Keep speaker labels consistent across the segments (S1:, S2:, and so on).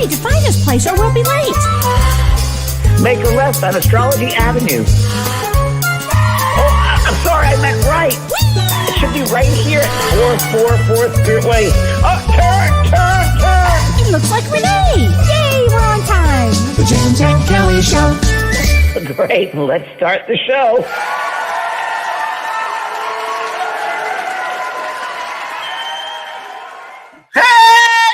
S1: Hurry, define this place or we'll be late.
S2: Make a left on Astrology Avenue. Oh, I'm sorry, I meant right. It should be right here at 444 Spirit Way. Oh, turn!
S1: It looks like Renee. Yay, we're on time.
S3: The James and Kellee Show.
S2: Great, let's start the show. Hey,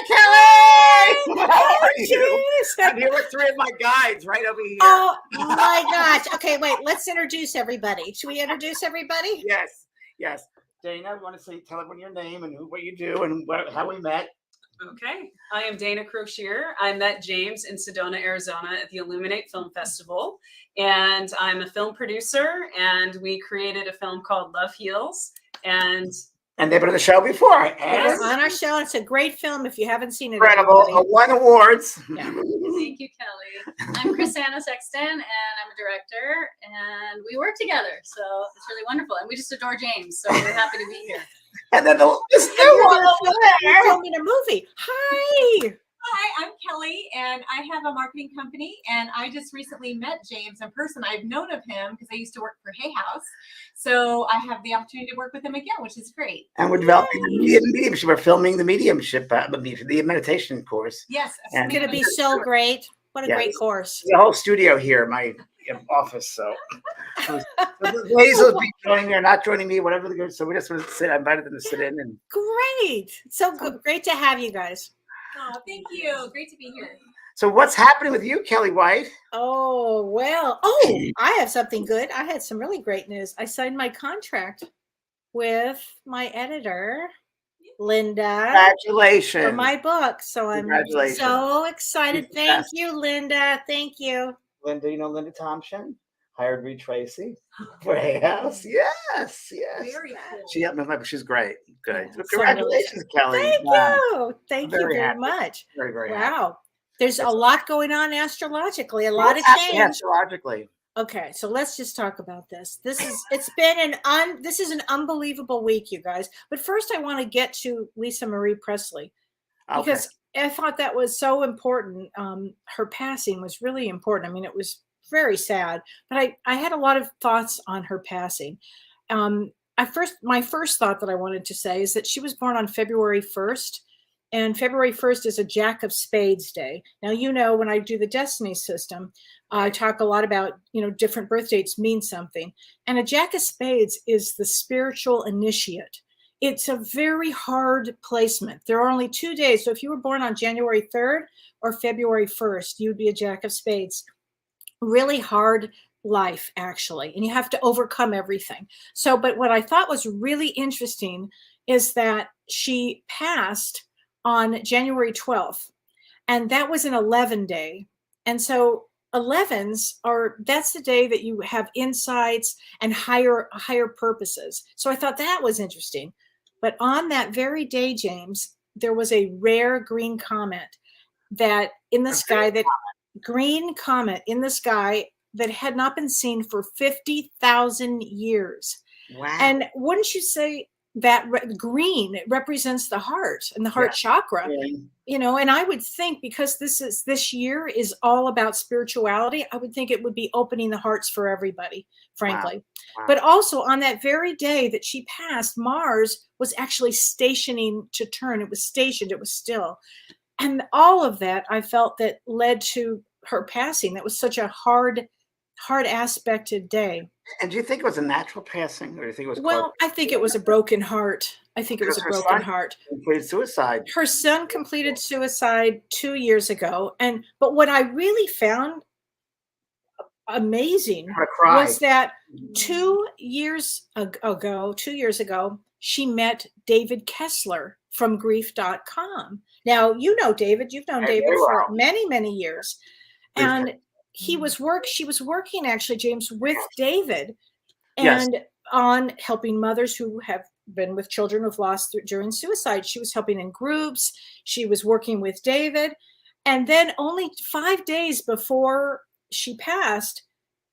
S2: Kellee! How are you? I'm here with three of my guides right over here.
S1: Oh my gosh. Okay, wait, let's introduce everybody. Should we introduce everybody?
S2: Yes. Dana, you want to tell everyone your name and what you do and how we met?
S4: Okay. I am Dana Crozier. I met James in Sedona, Arizona at the Illuminate Film Festival. And I'm a film producer, and we created a film called Love Heals. And
S2: they've been on the show before.
S1: Yes, on our show. It's a great film if you haven't seen it.
S2: Incredible. Won awards.
S4: Yeah. Thank you, Kellee. I'm Chrisanna Sexton, and I'm a director, and we work together. So it's really wonderful. And we just adore James. So we're happy to be here.
S2: And then this new one over there.
S1: Filming a movie. Hi.
S5: Hi, I'm Kellee, and I have a marketing company, and I just recently met James in person. I've known of him because I used to work for Hay House, so I have the opportunity to work with him again, which is great.
S2: And we're developing the mediumship. We're filming the mediumship, the meditation course.
S5: Yes.
S1: It's going to be so great. What a great course.
S2: The whole studio here, my office, so. The ladies will be joining me or not joining me, whatever they're going to. So we just want to sit. I invited them to sit in. And
S1: Great. So good. Great to have you guys.
S5: Oh, thank you. Great to be here.
S2: So what's happening with you, Kellee White?
S1: Oh, well. Oh, I have something good. I had some really great news. I signed my contract with my editor, Linda.
S2: Congratulations.
S1: For my book. So I'm so excited. Thank you, Linda. Thank you.
S2: Linda, you know Linda Thompson? Hired Reed Tracy for Hay House. Yes.
S5: Very cool.
S2: She's great. Good.
S1: Yeah,
S2: Congratulations, Kellee.
S1: Thank you. Thank you very much.
S2: Very, very
S1: wow.
S2: Happy.
S1: There's a lot going on astrologically, a lot of change.
S2: Astrologically.
S1: Okay, so let's just talk about this. This is an unbelievable week, you guys. But first I want to get to Lisa Marie Presley because I thought that was so important. Her passing was really important. I mean, it was very sad, but I had a lot of thoughts on her passing. My first thought that I wanted to say is that she was born on February 1st, and February 1st is a Jack of Spades day. Now, when I do the Destiny system, I talk a lot about, different birth dates mean something. And a Jack of Spades is the spiritual initiate. It's a very hard placement. There are only 2 days. So if you were born on January 3rd or February 1st, you'd be a Jack of Spades. Really hard life, actually, and you have to overcome everything. So, but what I thought was really interesting is that she passed on January 12th, and that was an 11 day. And so 11s that's the day that you have insights and higher purposes. So I thought that was interesting. But on that very day, James, there was a rare green comet that in the sky green comet in the sky that had not been seen for 50,000 years.
S2: Wow.
S1: And wouldn't you say that green represents the heart and the heart chakra? Yeah. And I would think because this year is all about spirituality, I would think it would be opening the hearts for everybody, frankly. Wow. But also on that very day that she passed, Mars was actually stationing to turn. It was stationed, it was still. And all of that, I felt that led to her passing. That was such a hard aspected day.
S2: And do you think it was a natural passing, or do you think it was?
S1: Well, I think it was a broken heart. Completed
S2: suicide.
S1: Her son completed suicide 2 years ago, but what I really found amazing was that 2 years ago, she met David Kessler from grief.com. Now, David, you've known David for many, many years. And she was working actually, James, with David and on helping mothers who have been with children who've lost during suicide. She was helping in groups. She was working with David. And then only 5 days before she passed,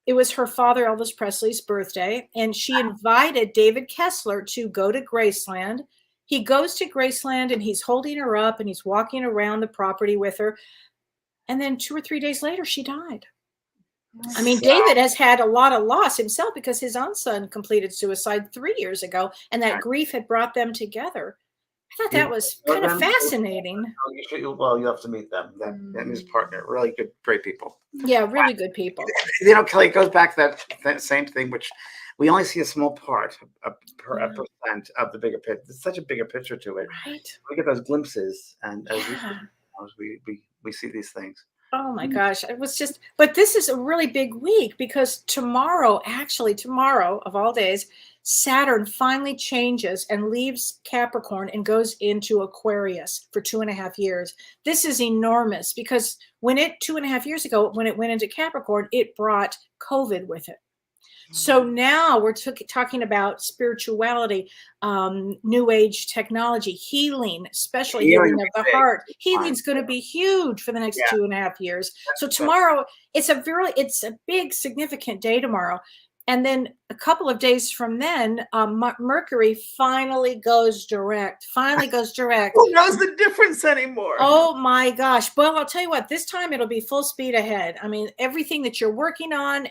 S1: it was her father, Elvis Presley's birthday. And she invited David Kessler to go to Graceland. He goes to Graceland and he's holding her up and he's walking around the property with her. And then 2 or 3 days later, she died. I mean, David has had a lot of loss himself because his own son completed suicide 3 years ago, and that grief had brought them together. I thought that was kind of fascinating.
S2: Well, you have to meet them. That and his partner, really good, great people.
S1: Yeah, really good people.
S2: You know, Kellee, it goes back to that same thing, which we only see a small part, a percent of the bigger picture. There's such a bigger picture to it.
S1: Right.
S2: We get those glimpses, and as we see these things.
S1: Oh my gosh. It was just, but this is a really big week because tomorrow of all days, Saturn finally changes and leaves Capricorn and goes into Aquarius for 2.5 years. This is enormous because when 2.5 years ago, when it went into Capricorn, it brought COVID with it. So now we're talking about spirituality, new age technology, healing, especially healing of the heart. Healing's going to be huge for the next 2.5 years. So tomorrow, it's a big, significant day tomorrow. And then a couple of days from then, Mercury finally goes direct. Who
S2: knows the difference anymore?
S1: Oh my gosh. Well, I'll tell you what, this time it'll be full speed ahead. I mean, everything that you're working on,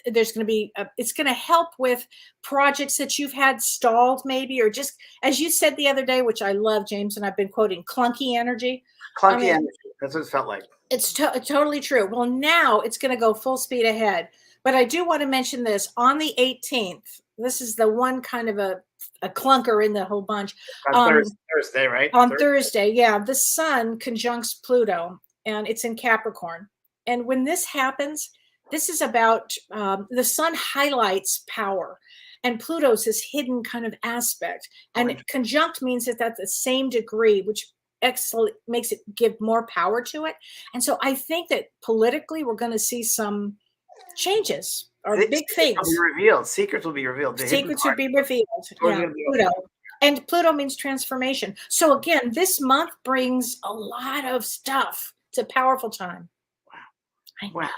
S1: there's going to be, it's going to help with projects that you've had stalled maybe, or just, as you said the other day, which I love, James, and I've been quoting, clunky energy.
S2: Energy. That's what it felt like.
S1: It's totally true. Well, now it's going to go full speed ahead. But I do want to mention this on the 18th. This is the one kind of a clunker in the whole bunch.
S2: Thursday, right?
S1: On Thursday, yeah. The sun conjuncts Pluto, and it's in Capricorn. And when this happens, this is about the sun highlights power, and Pluto's this hidden kind of aspect. And conjunct means that that's the same degree, which makes it give more power to it. And so I think that politically, we're going to see some changes or big things.
S2: Secrets will be revealed.
S1: Secrets will be revealed. Yeah, Pluto. And Pluto means transformation. So again, this month brings a lot of stuff. It's a powerful time.
S2: Wow.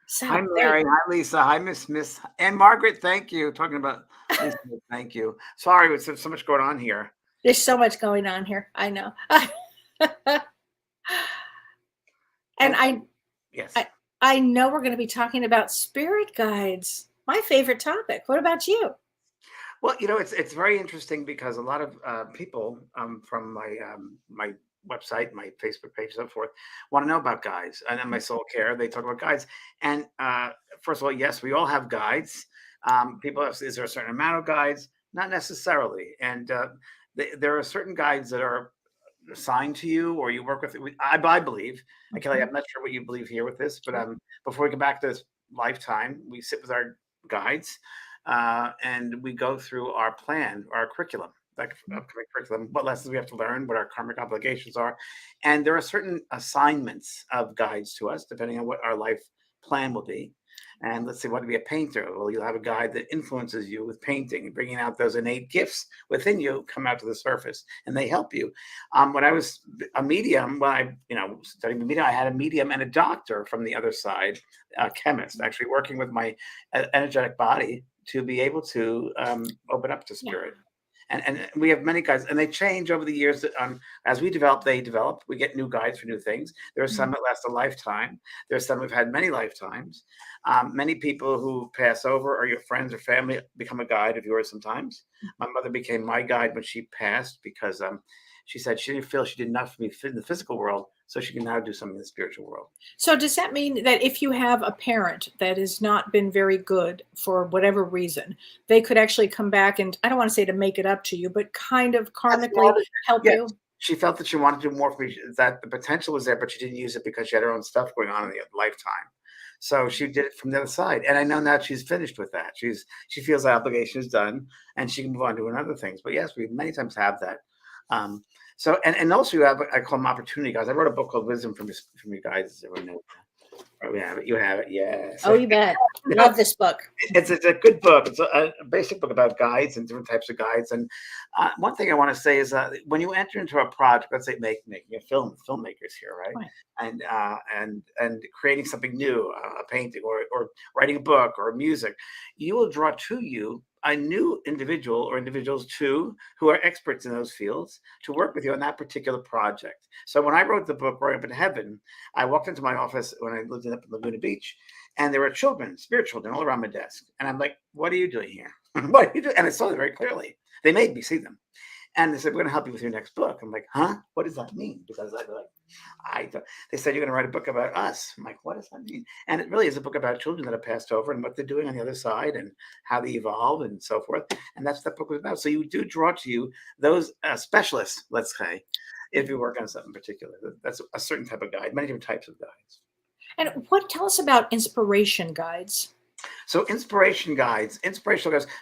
S1: So,
S2: hi, Mary. Hi, Lisa. Hi, Miss. And Margaret, thank you. Talking about Lisa, thank you. Sorry, there's so much going on here.
S1: There's so much going on here. I know. And
S2: yes.
S1: I know we're going to be talking about spirit guides. My favorite topic. What about you?
S2: Well, you know, it's very interesting because a lot of people from my website, my Facebook page, and so forth, want to know about guides. And in my soul care, they talk about guides. And first of all, yes, we all have guides. People ask, is there a certain amount of guides? Not necessarily. And there are certain guides that are assigned to you, or you work with. I believe, Kellee, I'm not sure what you believe here with this, but before we get back to this lifetime, we sit with our guides and we go through our plan, our curriculum, upcoming curriculum, what lessons we have to learn, what our karmic obligations are, and there are certain assignments of guides to us depending on what our life plan will be. And let's say, want to be a painter? Well, you'll have a guide that influences you with painting and bringing out those innate gifts within you come out to the surface, and they help you. When I was a medium, when I studied the medium, I had a medium and a doctor from the other side, a chemist, actually working with my energetic body to be able to open up to spirit. And we have many guides, and they change over the years. As we develop, they develop. We get new guides for new things. There are some that last a lifetime. There's some who've had many lifetimes. Many people who pass over, or your friends or family, become a guide of yours sometimes. My mother became my guide when she passed because she said she didn't feel she did enough for me in the physical world, so she can now do something in the spiritual world.
S1: So does that mean that if you have a parent that has not been very good for whatever reason, they could actually come back and, I don't want to say to make it up to you, but kind of karmically help you?
S2: She felt that she wanted to do more for me, that the potential was there, but she didn't use it because she had her own stuff going on in the lifetime. So she did it from the other side. And I know now she's finished with that. She feels the obligation is done and she can move on to other things. But yes, we many times have that. So, and also you have, I call them opportunity guides. I wrote a book called Wisdom from You Guys. Everyone knows that. You have it. Yes.
S1: Oh, you bet. Love this book.
S2: It's a good book. It's a basic book about guides and different types of guides. And one thing I want to say is when you enter into a project, let's say making a film, filmmakers here, right? And creating something new, a painting or writing a book or music, you will draw to you a new individual or individuals too who are experts in those fields to work with you on that particular project. So when I wrote the book Growing Up in Heaven, I walked into my office when I lived up in Laguna Beach, and there were children, spirit children, all around my desk. And I'm like, what are you doing here? What are you doing? And I saw them very clearly. They made me see them. And they said, we're going to help you with your next book. I'm like, huh? What does that mean? Because they said, you're going to write a book about us. I'm like, what does that mean? And it really is a book about children that have passed over and what they're doing on the other side and how they evolve and so forth. And that's what that book was about. So you do draw to you those specialists, let's say, if you work on something particular. That's a certain type of guide, many different types of guides.
S1: And tell us about inspiration guides.
S2: So inspirational guides.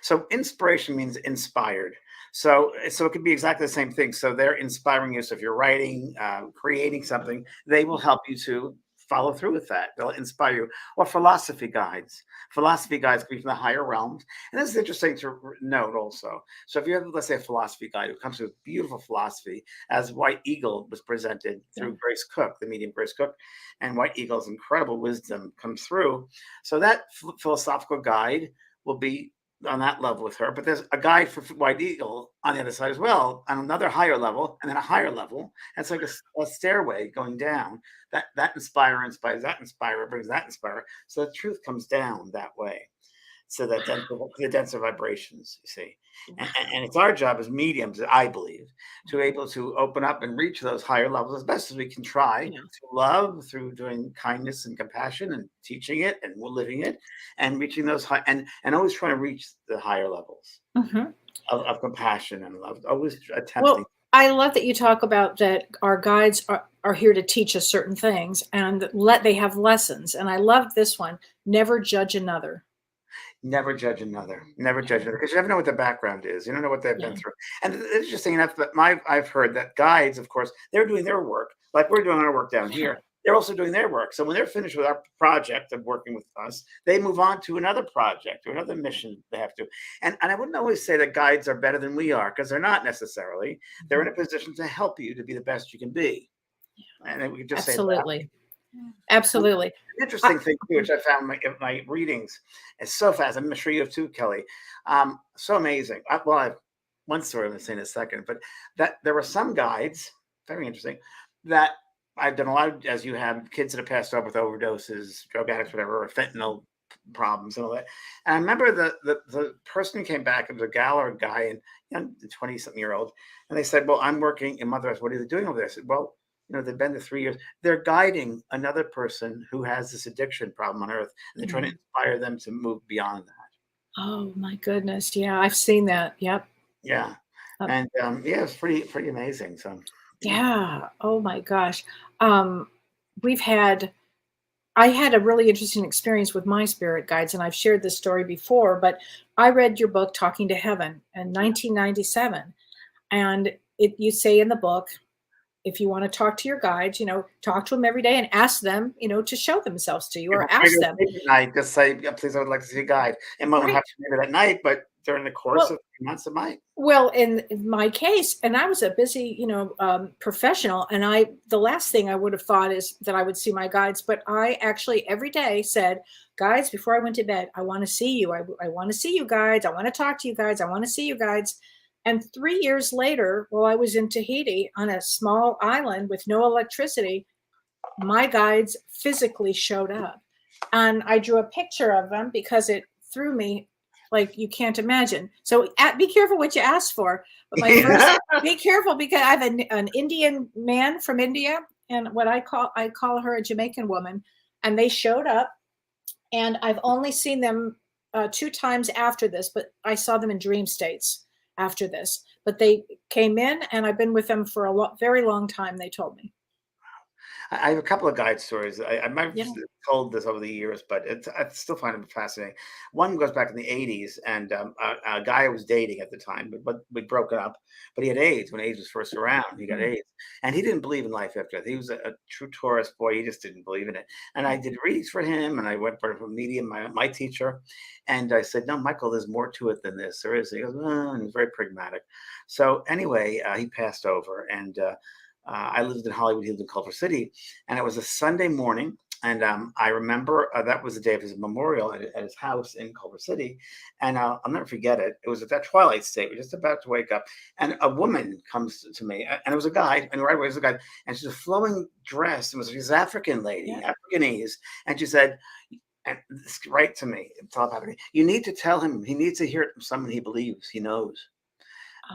S2: So inspiration means inspired. So it could be exactly the same thing. So they're inspiring you. So if you're writing, creating something, they will help you to follow through with that. They'll inspire you. Or philosophy guides. Philosophy guides can be from the higher realms. And this is interesting to note also. So if you have, let's say, a philosophy guide who comes with beautiful philosophy, as White Eagle was presented through Grace Cook, the medium Grace Cook, and White Eagle's incredible wisdom comes through. So that philosophical guide will be on that level with her, but there's a guide for White Eagle on the other side as well, on another higher level, and then a higher level. And it's like a stairway going down. That inspires that inspirer, brings that inspirer. So the truth comes down that way. So that the denser vibrations, you see. And it's our job as mediums, I believe, to be able to open up and reach those higher levels as best as we can try to love through doing kindness and compassion and teaching it and living it and reaching those high and always trying to reach the higher levels of compassion and love. Always attempting.
S1: Well, I love that you talk about that our guides are here to teach us certain things and they have lessons. And I love this one. Never judge another.
S2: Never judge another. Never judge another, because you never know what their background is. You don't know what they've been through. And it's interesting enough that I've heard that guides, of course, they're doing their work like we're doing our work down here. They're also doing their work. So when they're finished with our project of working with us, they move on to another project or another mission they have to. And I wouldn't always say that guides are better than we are, because they're not necessarily. They're in a position to help you to be the best you can be. And we could just say that.
S1: Absolutely.
S2: An interesting thing too, which I found in my readings, is so fast. I'm sure you have too, Kellee. So amazing. I have one story I'm going to say in a second, but that there were some guides, very interesting, that I've done a lot of, as you have, kids that have passed over with overdoses, drug addicts, whatever, or fentanyl problems and all that. And I remember the person who came back, it was a gal or a guy, and 20-something-year-old, and they said, well, I'm working in Mother Earth. What are they doing over there? I said, well, they've been there 3 years. They're guiding another person who has this addiction problem on Earth, and they're trying to inspire them to move beyond that.
S1: Oh my goodness! Yeah, I've seen that. Yep.
S2: Yeah, and it's pretty amazing. So.
S1: Yeah. Oh my gosh. I had a really interesting experience with my spirit guides, and I've shared this story before. But I read your book, Talking to Heaven, in 1997, and you say in the book, if you want to talk to your guides, talk to them every day and ask them, to show themselves to you, or ask them.
S2: Night, just say, please, I would like to see a guide. And might not have to do it at night, but during the course of months, it might.
S1: Well, in my case, and I was a busy, professional, and the last thing I would have thought is that I would see my guides, but I actually every day said, guides, before I went to bed, I want to see you. I want to see you, guides. I want to talk to you, guides. I want to see you, guides. And 3 years later, while I was in Tahiti on a small island with no electricity, my guides physically showed up. And I drew a picture of them because it threw me like you can't imagine. So be careful what you ask for. But my first, be careful, because I have an Indian man from India, and what I call her a Jamaican woman, and they showed up. And I've only seen them 2 times after this, but I saw them in dream states after this. But they came in, and I've been with them for a very long time, they told me.
S2: I have a couple of guide stories. I might
S1: Yeah.
S2: have told this over the years, but I still find it fascinating. One goes back in the 80s, and a guy I was dating at the time, but we'd broken up, but he had AIDS when AIDS was first around. He got AIDS, and he didn't believe in life after death. He was a true Taurus boy. He just didn't believe in it. And I did readings for him, and I went for a medium, my teacher, and I said, "No, Michael, there's more to it than this. There is." He goes, "Oh," and he's very pragmatic. So anyway, he passed over, and I lived in Hollywood. He lived in Culver City, and it was a Sunday morning. And I remember that was the day of his memorial at his house in Culver City. And I'll never forget it. It was at that twilight state. We're just about to wake up. And a woman comes to me, and it was a guy. And right away, it was a guy. And she's a flowing dress. It was this African lady, Africanese. And she said, and this right to me, it's all about me. You need to tell him, he needs to hear it from someone he believes, he knows.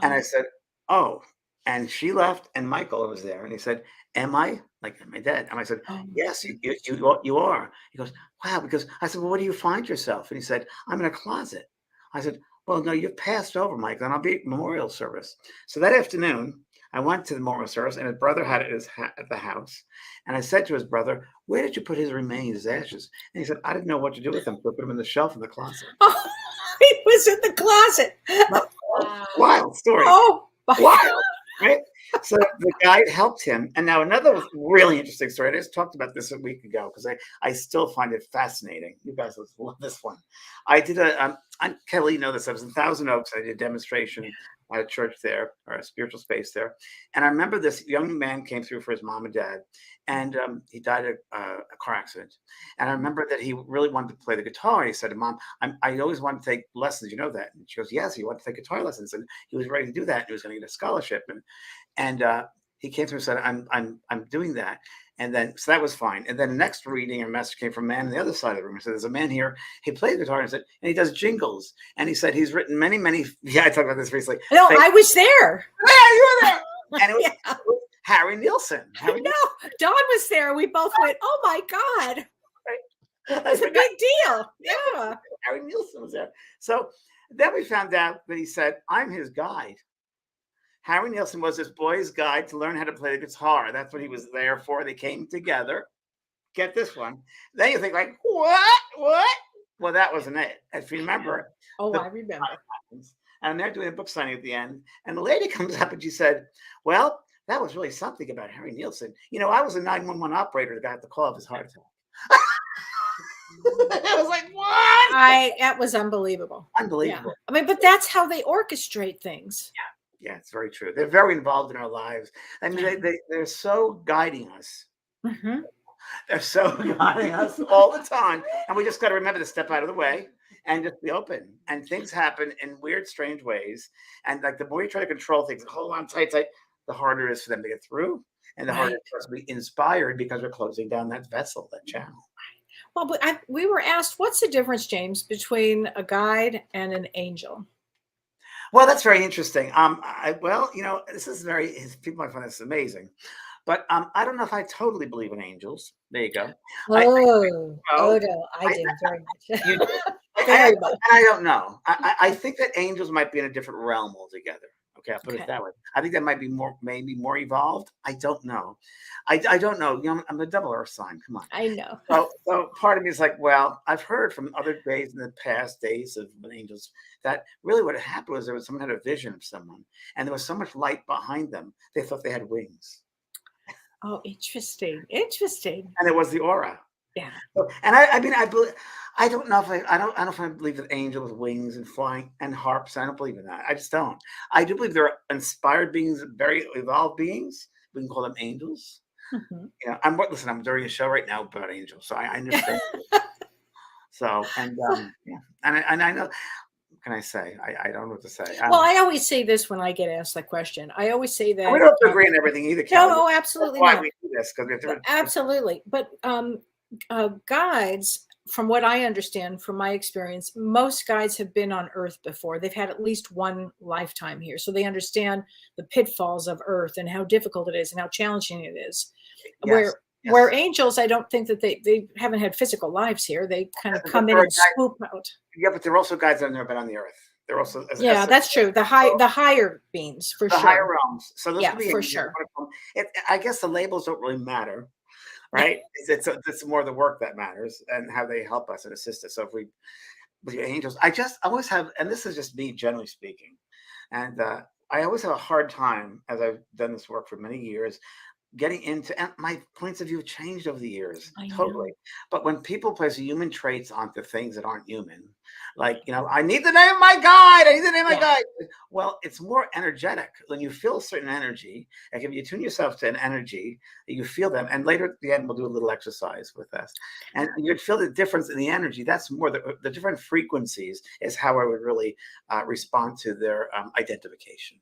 S2: And I said, "Oh." And she left, and Michael was there, and he said, "Am I? Like, am I dead?" And I said, "Yes, you are." He goes, "Wow." Because I said, "Well, where do you find yourself?" And he said, "I'm in a closet." I said, "Well, no, you've passed over, Michael, and I'll be at memorial service." So that afternoon, I went to the memorial service, and his brother had it at the house. And I said to his brother, "Where did you put his remains, his ashes?" And he said, "I didn't know what to do with them, so I put them in the shelf in the closet."
S1: Oh, he was in the closet.
S2: Wild story.
S1: Oh,
S2: Wild. Right? So the guide helped him. And now another really interesting story. I just talked about this a week ago because I still find it fascinating. You guys will love this one. I did Kellee, you know this. I was in Thousand Oaks. I did a demonstration at a church there, or a spiritual space there. And I remember this young man came through for his mom and dad, and he died of a car accident. And I remember that he really wanted to play the guitar. He said to Mom, I always wanted to take lessons. You know that? And she goes, "Yes, he wanted to take guitar lessons." And he was ready to do that. He was going to get a scholarship. And he came through and said, I'm doing that. And then, so that was fine. And then the next reading, a message came from a man on the other side of the room. He said, "There's a man here. He plays guitar," and he does jingles. And he said, he's written many, yeah, I talked about this recently.
S1: No, I was there.
S2: Yeah, you were there. And it was Harry Nilsson.
S1: No, Dawn was there. We both went, "Oh my God." It's a big deal. Yeah.
S2: Harry Nilsson was there. So then we found out that he said, "I'm his guide." Harry Nilsson was this boy's guide to learn how to play the guitar. That's what he was there for. They came together. Get this one. Then you think like, what? Well, that wasn't it. If you remember.
S1: Oh, I remember.
S2: And they're doing a book signing at the end. And the lady comes up and she said, "Well, that was really something about Harry Nilsson. You know, I was a 911 operator that got the call of his heart attack." I was like, what?
S1: That was unbelievable.
S2: Unbelievable.
S1: Yeah. I mean, but that's how they orchestrate things.
S2: Yeah, it's very true. They're very involved in our lives. I mean, they're so guiding us.
S1: Mm-hmm.
S2: They're so guiding us all the time. And we just got to remember to step out of the way and just be open. And things happen in weird, strange ways. And like the more you try to control things and hold on tight, the harder it is for them to get through. And the harder it is for us to be inspired because we're closing down that vessel, that channel.
S1: Well, but we were asked, what's the difference, James, between a guide and an angel?
S2: Well, that's very interesting. Well, you know, this is people might find this amazing, but I don't know if I totally believe in angels. There you go.
S1: No, I do very much. Very much.
S2: I don't know. I think that angels might be in a different realm altogether. Okay, I'll put it that way. I think that might be maybe more evolved. I don't know. I don't know. You know, I'm a double earth sign. Come on.
S1: I know.
S2: So part of me is like, well, I've heard from other days in the past days of angels that really what had happened was someone had a vision of someone, and there was so much light behind them, they thought they had wings.
S1: Oh, interesting. Interesting.
S2: And it was the aura.
S1: Yeah.
S2: And I mean, I believe. I don't know if I don't know if I believe that angels with wings and flying and harps. I don't believe in that. I just don't. I do believe they're inspired beings, very evolved beings. We can call them angels.
S1: Mm-hmm.
S2: You know, I'm doing a show right now about angels, so I understand. So and yeah, and I know. What can I say? I don't know what to say.
S1: Well, I always say this when I get asked that question. I always say that
S2: we don't have to agree on everything either. Kellee.
S1: No, absolutely
S2: That's why
S1: not.
S2: we do this, because we have to.
S1: Absolutely, but guides, from what I understand, from my experience, most guides have been on Earth before. They've had at least one lifetime here, so they understand the pitfalls of Earth and how difficult it is and how challenging it is.
S2: Yes.
S1: Where angels, I don't think that they haven't had physical lives here. They kind of come in and swoop out.
S2: Yeah, but they're also guides that have never been on the Earth. They're also
S1: that's true. The higher beings, for
S2: the
S1: sure.
S2: higher realms. So those
S1: yeah,
S2: could be
S1: for
S2: angels.
S1: sure.
S2: I guess the labels don't really matter. right? It's more the work that matters and how they help us and assist us. So if we, with your angels, I always have, and this is just me generally speaking, and I always have a hard time, as I've done this work for many years, getting into, and my points of view changed over the years, totally. But when people place human traits onto things that aren't human, like, I need the name of my guide, I need the name of my guide. Well, it's more energetic. When you feel a certain energy, like if you tune yourself to an energy, you feel them. And later at the end, we'll do a little exercise with us. And you'd feel the difference in the energy. That's more the different frequencies is how I would really respond to their identification.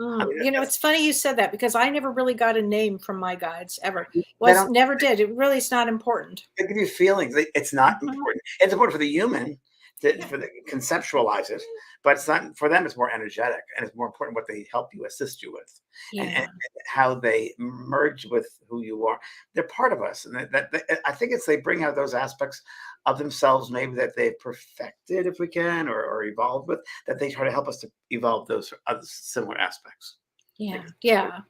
S1: I mean, it's funny you said that, because I never really got a name from my guides ever. Never did. It really is not important.
S2: They give you feelings. It's not important. It's important for the human to conceptualize it, but it's not for them. It's more energetic, and it's more important what they help you, assist you with, and how they merge with who you are. They're part of us, and I think they bring out those aspects of themselves, maybe that they've perfected, if we can, or evolved with, that they try to help us to evolve those other similar aspects.
S1: Yeah.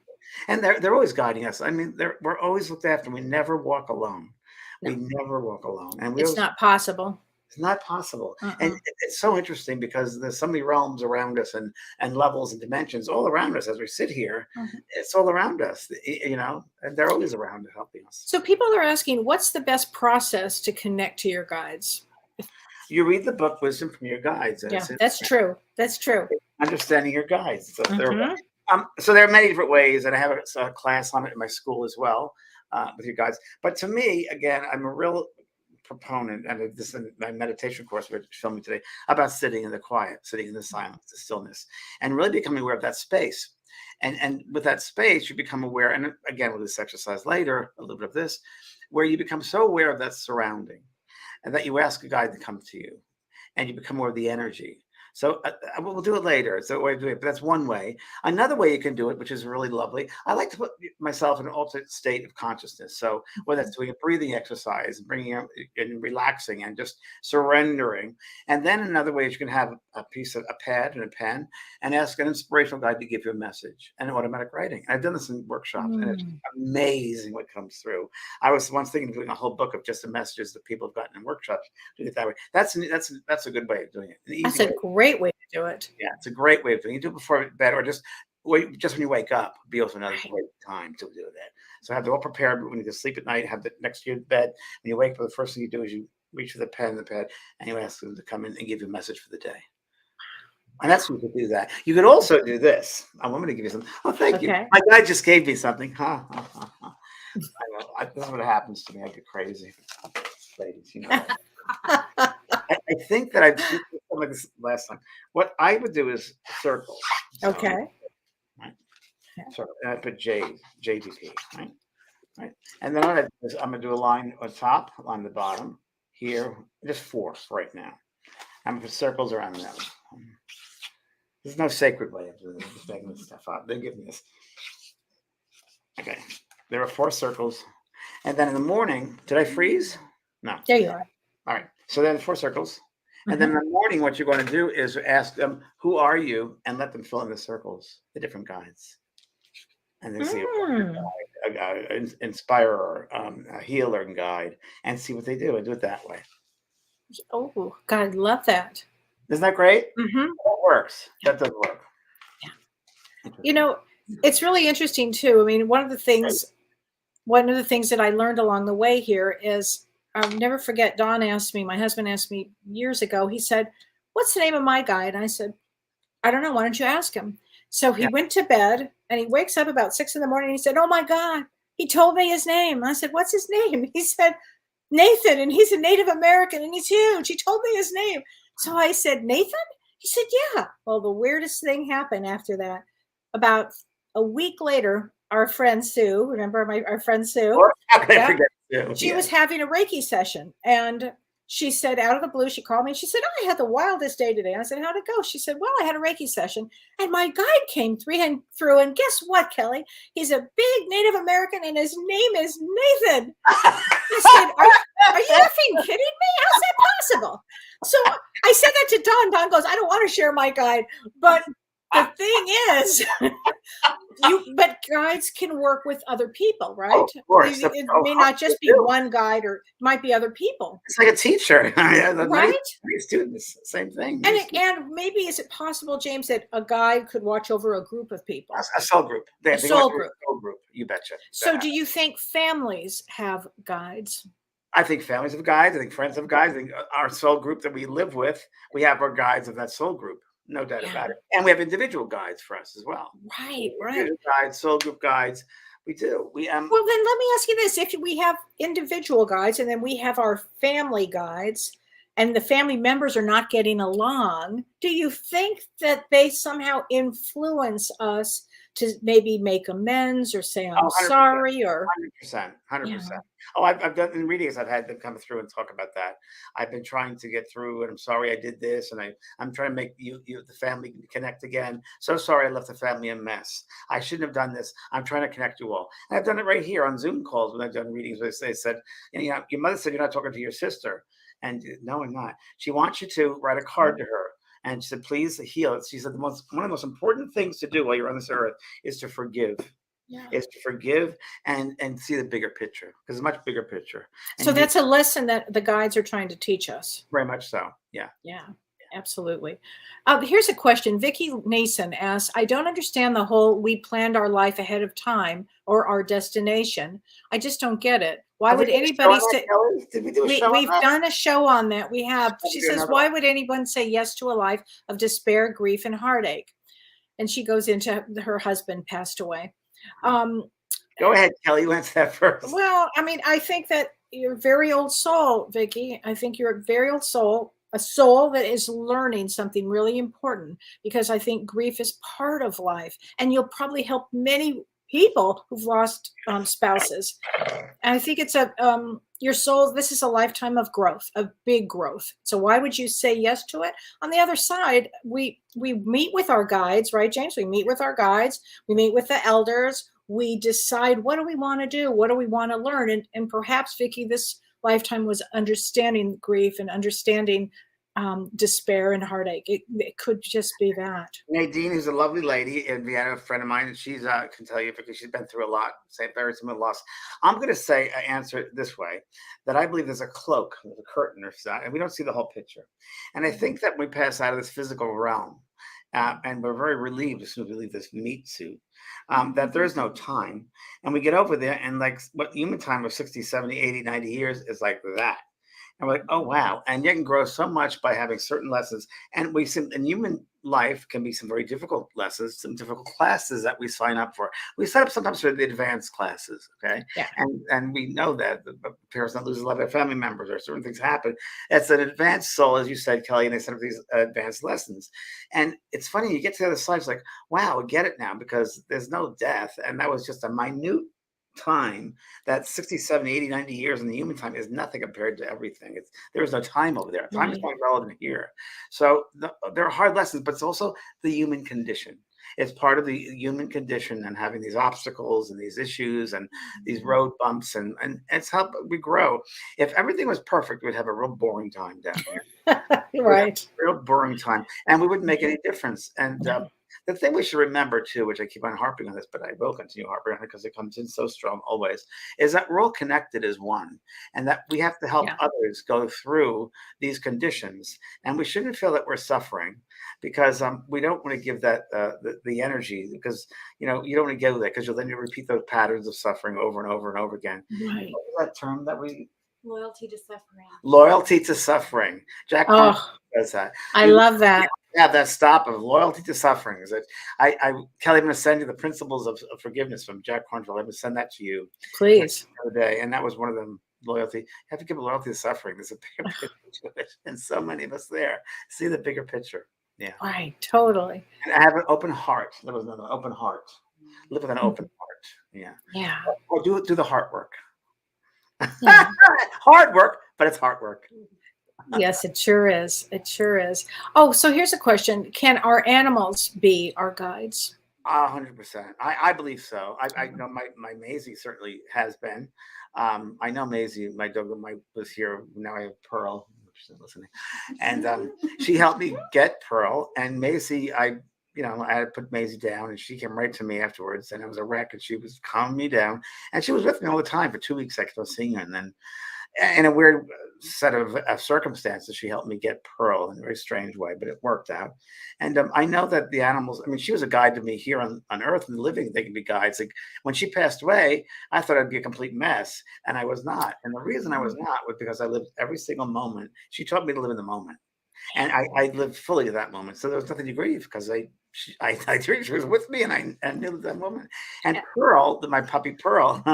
S2: And they're always guiding us. I mean, we're always looked after. We never walk alone. No. We never walk alone, and
S1: it's not possible.
S2: It's not possible. And it's so interesting because there's so many realms around us and levels and dimensions all around us as we sit here. It's all around us, and they're always around helping us.
S1: So people are asking, what's the best process to connect to your guides?
S2: You read the book Wisdom from Your Guides.
S1: Yeah, that's true. That's true.
S2: Understanding your guides. So, so there are many different ways, and I have a class on it in my school as well with your guides. But to me, again, I'm a real proponent, and this is my meditation course we're filming today, about sitting in the quiet, sitting in the silence, the stillness, and really becoming aware of that space. And with that space, you become aware, and again, with this exercise later, a little bit of this, where you become so aware of that surrounding, and that you ask a guide to come to you, and you become aware of the energy. So we'll do it later. It's a way of doing it, but that's one way. Another way you can do it, which is really lovely, I like to put myself in an alternate state of consciousness. So whether that's doing a breathing exercise, bringing up and relaxing and just surrendering. And then another way is you can have a pad and a pen and ask an inspirational guide to give you a message and automatic writing. I've done this in workshops, and it's amazing what comes through. I was once thinking of doing a whole book of just the messages that people have gotten in workshops. Do it that way. That's a good way of doing it.
S1: That's a great way to do it.
S2: Yeah, it's a great way of doing it. You do it before bed, or just when you wake up, be also another great time to do that. So have it all prepared when you go to sleep at night, have it next to your bed. When you wake up, the first thing you do is you reach for the pen and the pad, and you ask them to come in and give you a message for the day. And that's when you could do that. You could also do this. I'm going to give you something. Oh, thank you. My guy just gave me something. I know. This is what happens to me. I get crazy. Ladies, I think that I did something like this last time. What I would do is circle. So, right? So I put JDP, right? And then I'm going to do a line on top, on the bottom, here, just 4 right now. I'm going to put circles around them. There's no sacred way of doing this. I'm just making this stuff up. They're giving this. Okay. There are 4 circles. And then in the morning, did I freeze? No.
S1: There you are.
S2: All right. So then 4 circles. And then in the morning, what you're going to do is ask them, who are you? And let them fill in the circles, the different guides. And then see an inspirer, a healer and guide, and see what they do, and do it that way.
S1: Oh, God, I love that.
S2: Isn't that great? That works. That does work.
S1: Yeah. It's really interesting too. I mean, one of the things that I learned along the way here is, I'll never forget, my husband asked me years ago, he said, what's the name of my guide? And I said, I don't know. Why don't you ask him? So he went to bed, and he wakes up about 6 in the morning. And he said, oh my God, he told me his name. I said, what's his name? He said, Nathan, and he's a Native American, and he's huge. He told me his name. So I said, Nathan? He said, yeah. Well, the weirdest thing happened after that. About a week later, our friend Sue, remember our friend Sue?
S2: How can I forget Sue?
S1: She was having a Reiki session, and she said, out of the blue, she called me and she said, oh, I had the wildest day today. I said, how'd it go? She said, well, I had a Reiki session, and my guide came through, and guess what, Kellee? He's a big Native American, and his name is Nathan. I said, are you effing kidding me? How's that possible? So I said that to Don. Don goes, I don't want to share my guide, but the thing is, but guides can work with other people, right?
S2: Oh, of course.
S1: It may not just be one guide, or it might be other people.
S2: It's like a teacher.
S1: Right?
S2: Many students, same thing.
S1: And maybe is it possible, James, that a guide could watch over a group of people?
S2: A soul group. They
S1: soul
S2: went through
S1: group.
S2: A soul group. You betcha.
S1: So do you think families have guides?
S2: I think families have guides. I think friends have guides. I think our soul group that we live with, we have our guides of that soul group. No doubt about it. And we have individual guides for us as well.
S1: Right.
S2: Guides, soul group guides. We do.
S1: Well, then let me ask you this. If we have individual guides and then we have our family guides and the family members are not getting along, do you think that they somehow influence us to maybe make amends or say, I'm sorry, or
S2: 100%. Oh, I've done in readings. I've had them come through and talk about that. I've been trying to get through, and I'm sorry I did this, and I'm trying to make you the family connect again. So sorry I left the family a mess. I shouldn't have done this. I'm trying to connect you all. And I've done it right here on Zoom calls when I've done readings where they said, you know, your mother said you're not talking to your sister, and no, I'm not. She wants you to write a card to her. And she said, please heal it. She said, one of the most important things to do while you're on this earth is to forgive. Is to forgive and see the bigger picture, because it's a much bigger picture. And
S1: so that's a lesson that the guides are trying to teach us.
S2: Very much so. Yeah.
S1: Absolutely. Here's a question. Vicki Nason asks, I don't understand the whole we planned our life ahead of time or our destination. I just don't get it. Why would anybody say?
S2: Did we do a show?
S1: We've done a show on that. We have. She says, why would anyone say yes to a life of despair, grief, and heartache? And she goes into her husband passed away.
S2: Go ahead, Kelly. You answer that first.
S1: Well, I mean, I think that you're a very old soul, Vicki. I think you're a very old soul, a soul that is learning something really important, because I think grief is part of life, and you'll probably help many people who've lost spouses. And I think it's your soul. This is a lifetime of growth, of big growth. So why would you say yes to it? On the other side, we meet with our guides, right, James? We meet with our guides. We meet with the elders. We decide, what do we want to do? What do we want to learn? And perhaps, Vicki, this lifetime was understanding grief and understanding despair and heartache. It could just be that.
S2: Nadine, who's a lovely lady in Vienna, a friend of mine, and she's can tell you because she's been through a lot, very similar loss. I'm going to say answer it this way: that I believe there's a cloak, there's a curtain, or something, and we don't see the whole picture. And I think that when we pass out of this physical realm, and we're very relieved as soon as we leave this meat suit, that there is no time, and we get over there, and like what human time of 60, 70, 80, 90 years is like that. And we're like, oh, wow. And you can grow so much by having certain lessons. And we see in human life can be some very difficult lessons, some difficult classes that we sign up for. We sign up sometimes for the advanced classes, okay?
S1: Yeah.
S2: And we know that the parents don't lose a lot of their family members or certain things happen. It's an advanced soul, as you said, Kelly, and they set up these advanced lessons. And it's funny, you get to the other side, it's like, wow, I get it now, because there's no death. And that was just a minute time. That 60, 70, 80, 90 years in the human time is nothing compared to everything. There is no time over there. Time is not relevant here. So there are hard lessons, but it's also the human condition. It's part of the human condition, and having these obstacles and these issues and these road bumps, and it's how we grow. If everything was perfect, we'd have a real boring time down here.
S1: Right.
S2: Real boring time, and we wouldn't make any difference. And the thing we should remember too, which I keep on harping on this, but I will continue harping on it because it comes in so strong always, is that we're all connected as one, and that we have to help others go through these conditions. And we shouldn't feel that we're suffering, because we don't want to give that the energy, because you don't want to give that, because then you repeat those patterns of suffering over and over and over again.
S1: Right.
S2: What was that term that we?
S5: Loyalty to suffering.
S2: Loyalty to suffering. Jack does that.
S1: I love that.
S2: Have that stop of loyalty to suffering. Is it? Kelly, I'm going to send you the principles of forgiveness from Jack Cornfield. I'm going to send that to you,
S1: please,
S2: the other day, and that was one of them. Loyalty. You have to give loyalty to suffering. There's a bigger picture to it, and so many of us there see the bigger picture. Yeah,
S1: right, totally.
S2: And I have an open heart. There was another open heart. Live with an open heart. Yeah. Or do the heart work. Yeah. Hard work, but it's hard work.
S1: Yes, it sure is. It sure is. Oh, so here's a question. Can our animals be our guides?
S2: 100%. I believe so. I know my Maisie certainly has been. I know Maisie, my dog, was here. Now I have Pearl, which is listening. And she helped me get Pearl. And Maisie, I I had put Maisie down, and she came right to me afterwards, and it was a wreck, and she was calming me down, and she was with me all the time for 2 weeks. I kept on seeing her, and then in a weird set of circumstances, she helped me get Pearl in a very strange way, but it worked out. And I know that the animals, I mean, she was a guide to me here on Earth, and living, they can be guides. Like when she passed away, I thought I'd be a complete mess, and I was not. And the reason I was not was because I lived every single moment. She taught me to live in the moment. And I lived fully at that moment. So there was nothing to grieve because I she was with me, and I knew that moment. And Pearl, my puppy Pearl,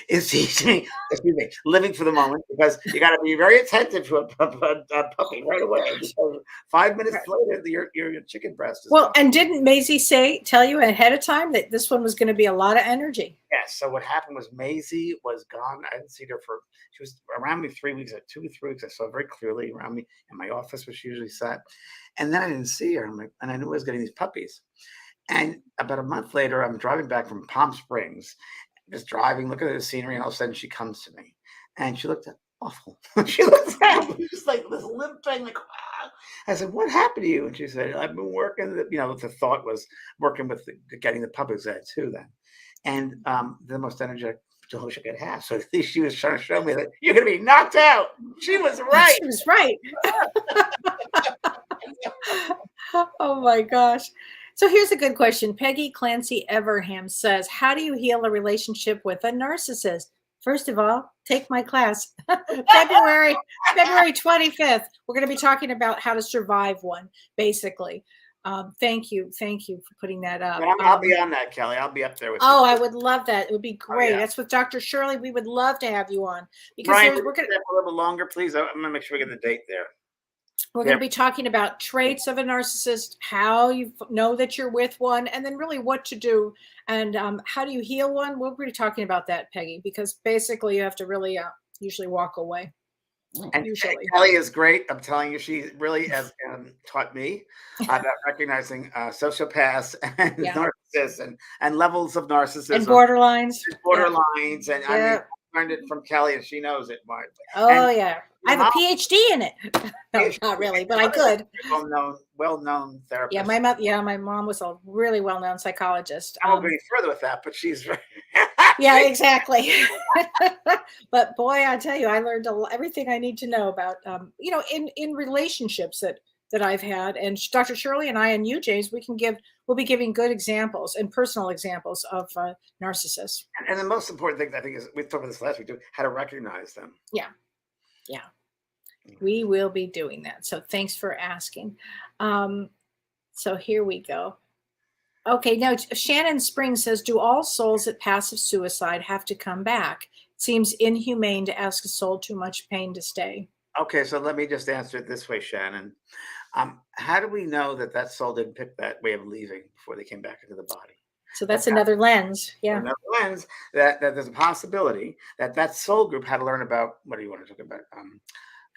S2: is teaching me, excuse me, living for the moment, because you got to be very attentive to a puppy right away. Because 5 minutes later, your chicken breast is gone.
S1: And didn't Maisie tell you ahead of time that this one was going to be a lot of energy?
S2: Yes. So what happened was Maisie was gone. I didn't see her she was around me 3 weeks, 2 or 3 weeks. I saw her very clearly around me in my office where she usually sat. And then I didn't see her. And I knew I was getting these puppies. And about a month later, I'm driving back from Palm Springs, just driving, looking at the scenery, and all of a sudden she comes to me. And she looked awful. She looked at me, just like this limping, like, wow. I said, "What happened to you?" And she said, "I've been working." The thought was working with getting the puppies there too then. And the most energetic Jehovah she could have. So she was trying to show me that you're going to be knocked out. She was right.
S1: She was right. Oh my gosh. So here's a good question. Peggy Clancy Everham says, how do you heal a relationship with a narcissist? First of all, take my class. February 25th. We're going to be talking about how to survive one, basically. Thank you for putting that up.
S2: I'll be on that, Kelly. I'll be up there with you.
S1: I would love that. It would be great.
S2: Oh, yeah.
S1: That's with Dr. Shirley. We would love to have you on, because
S2: Brian,
S1: we're going to
S2: a little longer, please. I'm going to make sure we get the date there.
S1: We're going to be talking about traits of a narcissist, how you know that you're with one, and then really what to do, and how do you heal one. We'll be talking about that, Peggy, because basically you have to really usually walk away.
S2: And Kelly is great. I'm telling you, she really has taught me about recognizing sociopaths and narcissists and levels of narcissism.
S1: And borderlines.
S2: And I learned it from Kelly, and she knows it.
S1: I have a PhD in it. No, not really, but I could.
S2: Well-known therapist.
S1: Yeah, my mom was a really well-known psychologist.
S2: I won't go any further with that, but she's very
S1: yeah, exactly. But boy, I tell you, I learned everything I need to know about, in relationships that I've had. And Dr. Shirley and I and you, James, we'll be giving good examples and personal examples of narcissists.
S2: And the most important thing, I think, is we talked about this last week too, how to recognize them.
S1: Yeah. We will be doing that. So thanks for asking. So here we go. Okay, now Shannon Springs says, do all souls at passive suicide have to come back? It seems inhumane to ask a soul too much pain to stay.
S2: Okay, so let me just answer it this way, Shannon. How do we know that soul didn't pick that way of leaving before they came back into the body?
S1: So that's another lens. Yeah.
S2: Another lens that there's a possibility that soul group had to learn about, what do you want to talk about?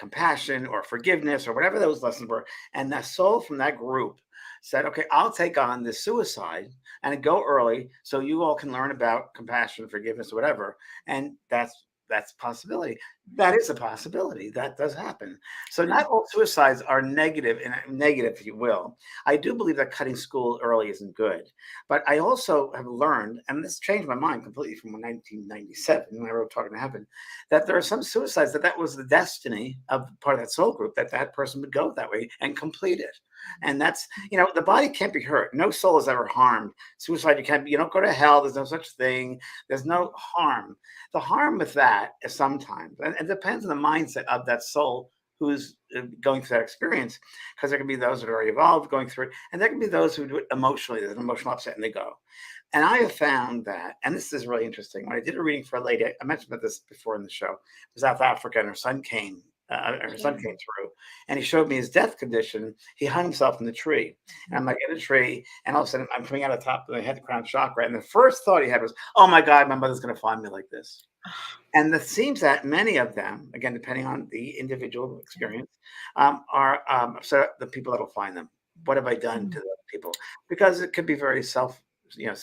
S2: Compassion or forgiveness or whatever those lessons were. And that soul from that group said, okay, I'll take on this suicide and go early so you all can learn about compassion, forgiveness, or whatever. And that's a possibility. That is a possibility. That does happen. So not all suicides are negative, if you will. I do believe that cutting school early isn't good. But I also have learned, and this changed my mind completely from 1997 when I wrote Talking to Heaven, that there are some suicides that was the destiny of part of that soul group, that person would go that way and complete it. And that's, the body can't be hurt. No soul is ever harmed. Suicide, you don't go to hell. There's no such thing. There's no harm. The harm with that is sometimes, and it depends on the mindset of that soul who's going through that experience, because there can be those that are already evolved going through it, and there can be those who do it emotionally. There's an emotional upset and they go. And I have found that, and this is really interesting, when I did a reading for a lady, I mentioned about this before in the show, it was South Africa, and her son came through, and he showed me his death condition. He hung himself in the tree, and I'm like in the tree, and all of a sudden I'm coming out of the top of my head, the crown chakra, and the first thought he had was, "Oh my God, my mother's going to find me like this." And it seems that many of them, again, depending on the individual experience, are upset at the people that will find them. What have I done to those people? Because it could be very selfish in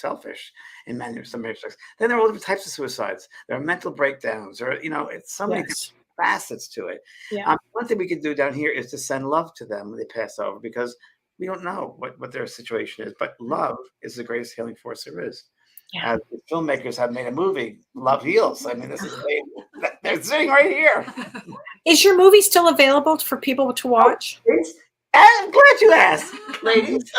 S2: some respects. Then there are all different types of suicides. There are mental breakdowns, or it's so many different facets to it.
S1: Yeah.
S2: One thing we can do down here is to send love to them when they pass over, because we don't know what their situation is, but love is the greatest healing force there is.
S1: Yeah.
S2: As the filmmakers have made a movie, Love Heals. I mean, this is they're sitting right here.
S1: Is your movie still available for people to watch?
S2: I'm glad you asked, ladies.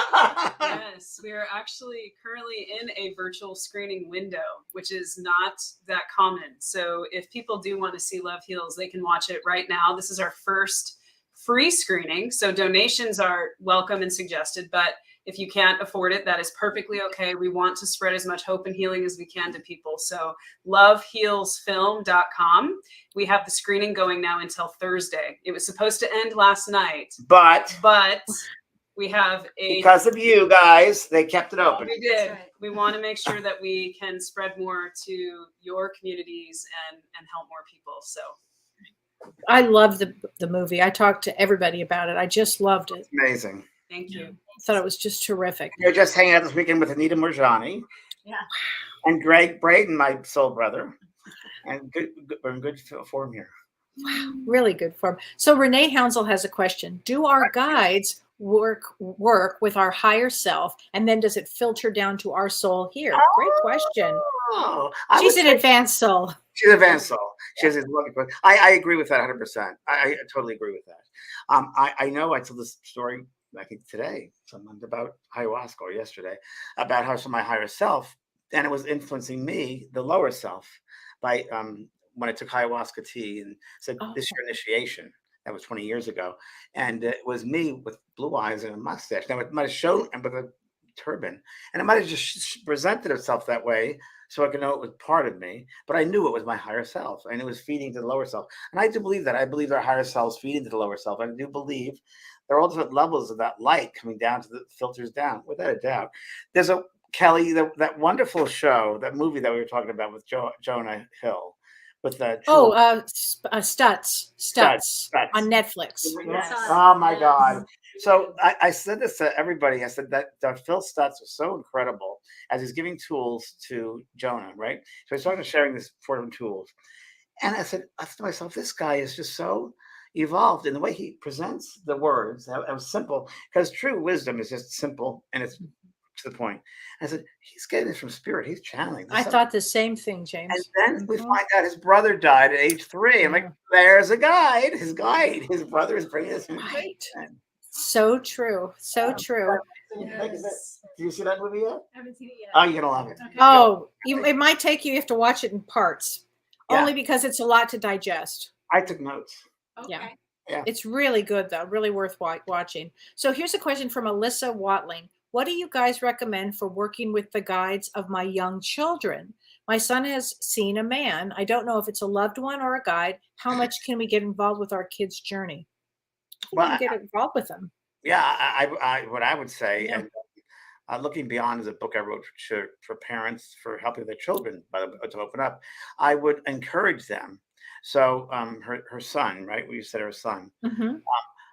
S4: Yes, we are actually currently in a virtual screening window, which is not that common. So if people do want to see Love Heals, they can watch it right now. This is our first free screening, so donations are welcome and suggested, but if you can't afford it, that is perfectly okay. We want to spread as much hope and healing as we can to people. So lovehealsfilm.com. We have the screening going now until Thursday. It was supposed to end last night, but we have
S2: because of you guys, they kept it open.
S4: We did. Right. We want to make sure that we can spread more to your communities and help more people. So
S1: I love the movie. I talked to everybody about it. I just loved it.
S2: Amazing.
S4: Thank you.
S1: I thought it was just terrific.
S2: You're just hanging out this weekend with Anita Murjani.
S5: Yeah.
S2: And Greg Braden, my soul brother. And we're in good form here.
S1: Wow, really good form. So Renee Hounsel has a question. Do our guides work with our higher self, and then does it filter down to our soul here? Great question. She's an advanced soul.
S2: She's an advanced soul. She has a lovely question. I agree with that 100%. I totally agree with that. I know I told this story, I think today, someone about ayahuasca or yesterday, about how my higher self, and it was influencing me, the lower self, by when I took ayahuasca tea and said, this is your initiation. That was 20 years ago. And it was me with blue eyes and a mustache. Now it might have shown, and with a turban, and it might have just presented itself that way so I could know it was part of me, but I knew it was my higher self, and it was feeding to the lower self. And I do believe that. I believe our higher selves feed into the lower self. I do believe there are all different levels of that light coming down to the filters down, without a doubt. There's a Kellee, that wonderful show, that movie that we were talking about with Jonah Hill, with the
S1: Stutz on Netflix.
S2: Yes. Oh my God! So I said this to everybody. I said that Phil Stutz was so incredible as he's giving tools to Jonah, right? So he's talking, sharing this 4 different tools, and I said to myself, this guy is just so evolved in the way he presents the words. That was simple, because true wisdom is just simple and it's to the point. I said, he's getting this from spirit. He's channeling this.
S1: I thought the same thing, James.
S2: And then we find out his brother died at age 3. I'm like, there's a guide. His brother is bringing this
S1: right. So true. So true.
S2: Yes. Did you see that movie yet?
S5: I haven't seen it yet.
S2: Oh, you're gonna love it.
S5: Okay.
S1: Oh, it might take you. You have to watch it in parts,
S2: Yeah.
S1: only because it's a lot to digest.
S2: I took notes.
S5: Okay.
S2: Yeah.
S1: It's really good, though. Really worth watching. So here's a question from Alyssa Watling. What do you guys recommend for working with the guides of my young children? My son has seen a man. I don't know if it's a loved one or a guide. How much can we get involved with our kids' journey? Well, get involved with them.
S2: Yeah, I what I would say, and Looking Beyond is a book I wrote for parents for helping their children to open up. I would encourage them. So her son, right? You said her son.
S1: Mm-hmm.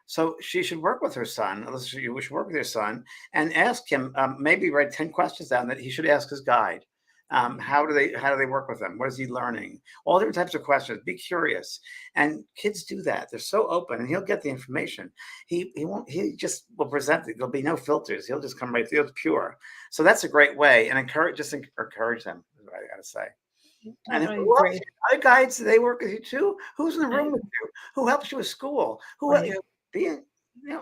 S2: So she should work with her son. You should work with your son and ask him. Maybe write 10 questions down that he should ask his guide. How do they work with them? What is he learning? All different types of questions. Be curious. And kids do that. They're so open, and he'll get the information. He just will present it. There'll be no filters. He'll just come right through. It's pure. So that's a great way. And encourage them. Is what I gotta say. And other guides, they work with you too. Who's in the room with you? Who helps you with school? Being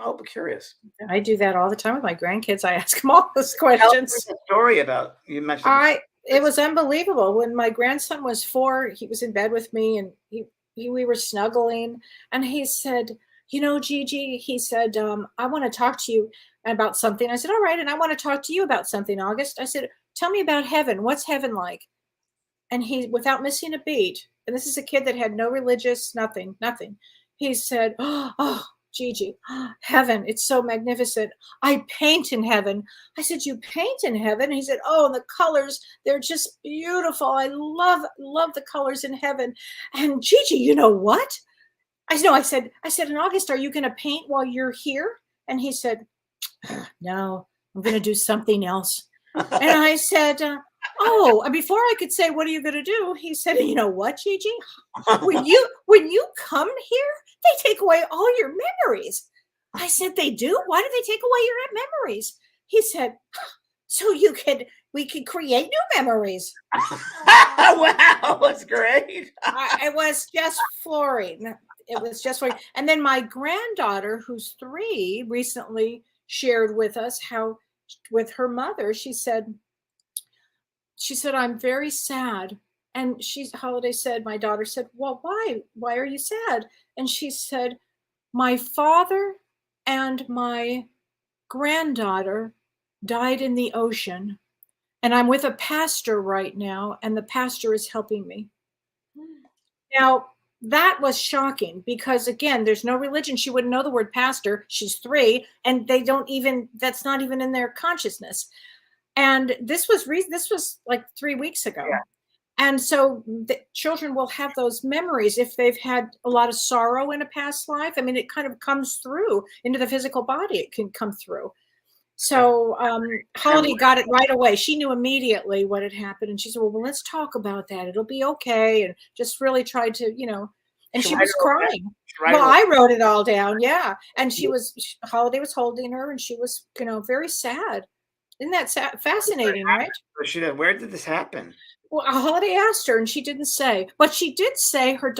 S2: open, curious.
S1: I do that all the time with my grandkids. I ask them all those questions.
S2: Tell us a story about you mentioned.
S1: It was unbelievable. When my grandson was 4, he was in bed with me, and we were snuggling, and he said, Gigi, he said, I want to talk to you about something. I said, all right, and I want to talk to you about something, August. I said, tell me about heaven. What's heaven like? And he, without missing a beat, and this is a kid that had no religious, nothing. He said, oh, Gigi, heaven, it's so magnificent. I paint in heaven. I said, you paint in heaven? And he said, oh, the colors, they're just beautiful. I love the colors in heaven. And Gigi, you know what? I said, in August, are you going to paint while you're here? And he said, no, I'm going to do something else. And I said, and before I could say, what are you going to do? He said, you know what, Gigi? When you come here, they take away all your memories. I said, they do? Why do they take away your memories? He said, so we can create new memories.
S2: Wow, that's great.
S1: It was just flooring. It was just flooring. And then my granddaughter, who's 3, recently shared with us how with her mother, she said, I'm very sad. And Holiday said, my daughter said, well, why? Why are you sad? And she said, my father and my granddaughter died in the ocean. And I'm with a pastor right now, and the pastor is helping me. Now, that was shocking because, again, there's no religion. She wouldn't know the word pastor. She's 3, and that's not even in their consciousness. And this was like 3 weeks ago.
S2: Yeah.
S1: And so the children will have those memories if they've had a lot of sorrow in a past life. I mean, it kind of comes through into the physical body. It can come through. So Holiday got it right away. She knew immediately what had happened. And she said, well, let's talk about that. It'll be okay. And just really tried to, and she was crying. Well, I wrote it all down. Yeah. And Holiday was holding her, and she was, very sad. Isn't that fascinating, right?
S2: Where did this happen?
S1: Well, Holiday asked her, and she didn't say. But she did say her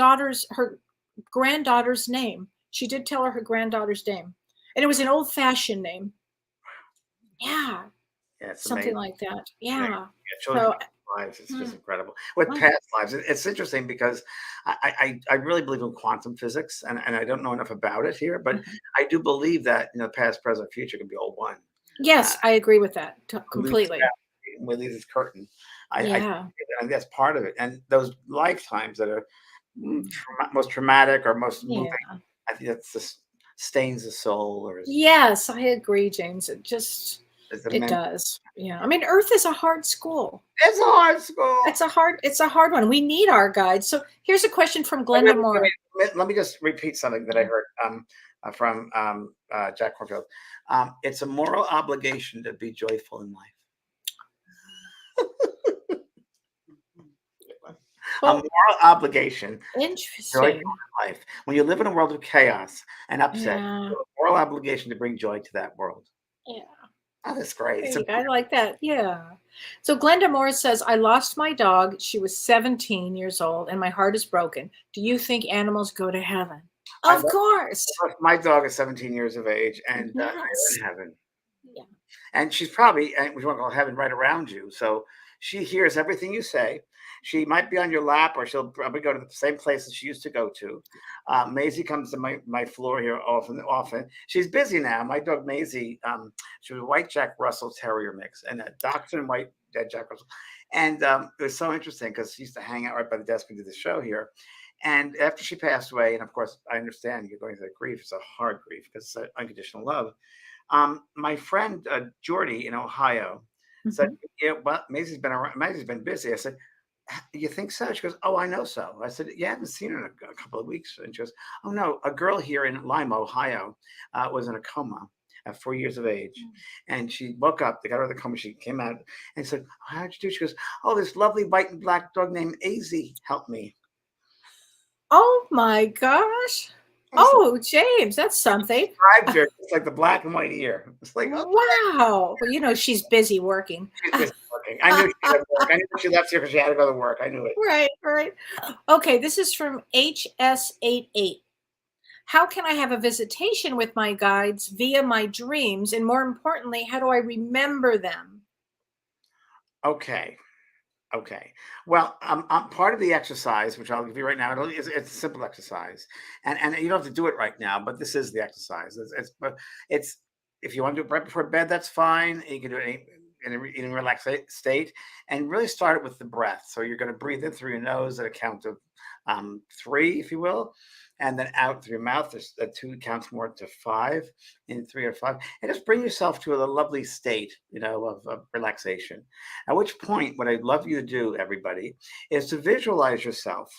S1: granddaughter's name. She did tell her granddaughter's name. And it was an old-fashioned name. Yeah.
S2: It's
S1: something
S2: amazing.
S1: like that. Yeah.
S2: Children's lives, it's just incredible. With past lives, it's interesting because I really believe in quantum physics, and I don't know enough about it here, but I do believe that past, present, future can be all one.
S1: Yes, I agree with that completely.
S2: With this curtain, I think that's part of it, and those lifetimes that are most traumatic or most moving, I think that's just stains the soul.
S1: Yes, I agree, James. It does. Yeah. I mean, Earth is a hard school.
S2: It's a hard school.
S1: It's a hard one. We need our guides. So here's a question from Glenda Moore.
S2: Let me just repeat something that I heard from Jack Corfield. It's a moral obligation to be joyful in life. A moral obligation.
S1: Interesting.
S2: Joy in life. When you live in a world of chaos and upset, you have a moral obligation to bring joy to that world.
S1: Yeah.
S2: Oh, that's great.
S1: I like that. Yeah. So Glenda Morris says, I lost my dog. She was 17 years old, and my heart is broken. Do you think animals go to heaven? Of course.
S2: My dog is 17 years of age, and in heaven. Yeah. And she's probably, and we want to call heaven, right around you. So she hears everything you say. She might be on your lap, or she'll probably go to the same places she used to go to. Maisie comes to my floor here often. She's busy now. My dog Maisie, she was a white Jack Russell Terrier mix, and a Dachshund white Jack Russell. And it was so interesting because she used to hang out right by the desk and do the show here. And after she passed away, and of course, I understand you're going through that grief. It's a hard grief because it's unconditional love. My friend Jordy in Ohio said, "Yeah, well, Maisie's been busy." I said, "You think so?" She goes, "Oh, I know so." I said, "Yeah, I haven't seen her in a couple of weeks." And she goes, "Oh no, a girl here in Lima, Ohio, was in a coma at 4 years of age, and she woke up. They got her out of the coma. She came out and said, oh, how'd you do?" She goes, "Oh, this lovely white and black dog named AZ helped me."
S1: Oh my gosh. Oh, James, that's something.
S2: It's like the black and white ear. It's like,
S1: wow. Well, she's busy working.
S2: She's busy working. I knew she had work. I knew she left here because she had to go to work. I knew it.
S1: Right. Okay, this is from HS88. How can I have a visitation with my guides via my dreams? And more importantly, how do I remember them?
S2: Okay. Well, part of the exercise, which I'll give you right now, it's a simple exercise, and you don't have to do it right now, but this is the exercise. It's if you want to do it right before bed, that's fine. You can do it in a relaxed state, and really start it with the breath. So you're going to breathe in through your nose at a count of 3, if you will, and then out through your mouth. There's 2 counts more to 5, in 3 or 5, and just bring yourself to a lovely state, of relaxation. At which point, what I'd love you to do, everybody, is to visualize yourself,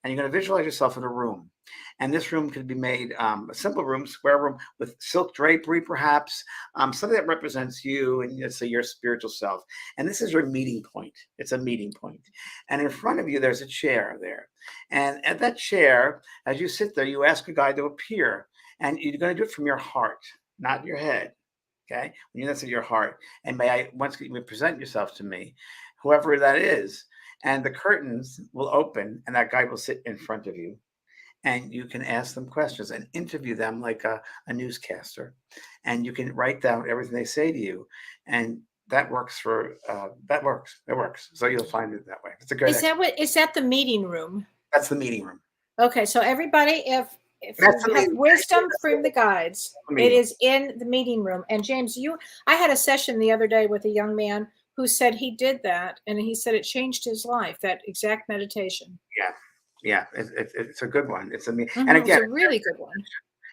S2: and you're going to visualize yourself in a room. And this room could be made a simple room, square room with silk drapery, perhaps, something that represents you and let's say your spiritual self. And this is your meeting point. It's a meeting point. And in front of you, there's a chair there. And at that chair, as you sit there, you ask a guide to appear. and you're going to do it from your heart, not your head. Okay, when you listen to your heart, and may I once you present yourself to me, whoever that is, and the curtains will open, and that guy will sit in front of you, and you can ask them questions and interview them like a newscaster, and you can write down everything they say to you, and that works for that works. It works. So you'll find it that way. It's a good.
S1: Is that the meeting room?
S2: That's the meeting room.
S1: Okay, so everybody, if
S2: That's
S1: you
S2: the
S1: have
S2: meeting.
S1: wisdom from the guides,
S2: The
S1: it
S2: meeting.
S1: is in the meeting room. And James, I had a session the other day with a young man who said he did that, and he said it changed his life. That exact meditation.
S2: Yeah, it's a good one. It's a me, and
S1: Mhm, it's
S2: again,
S1: a really good one.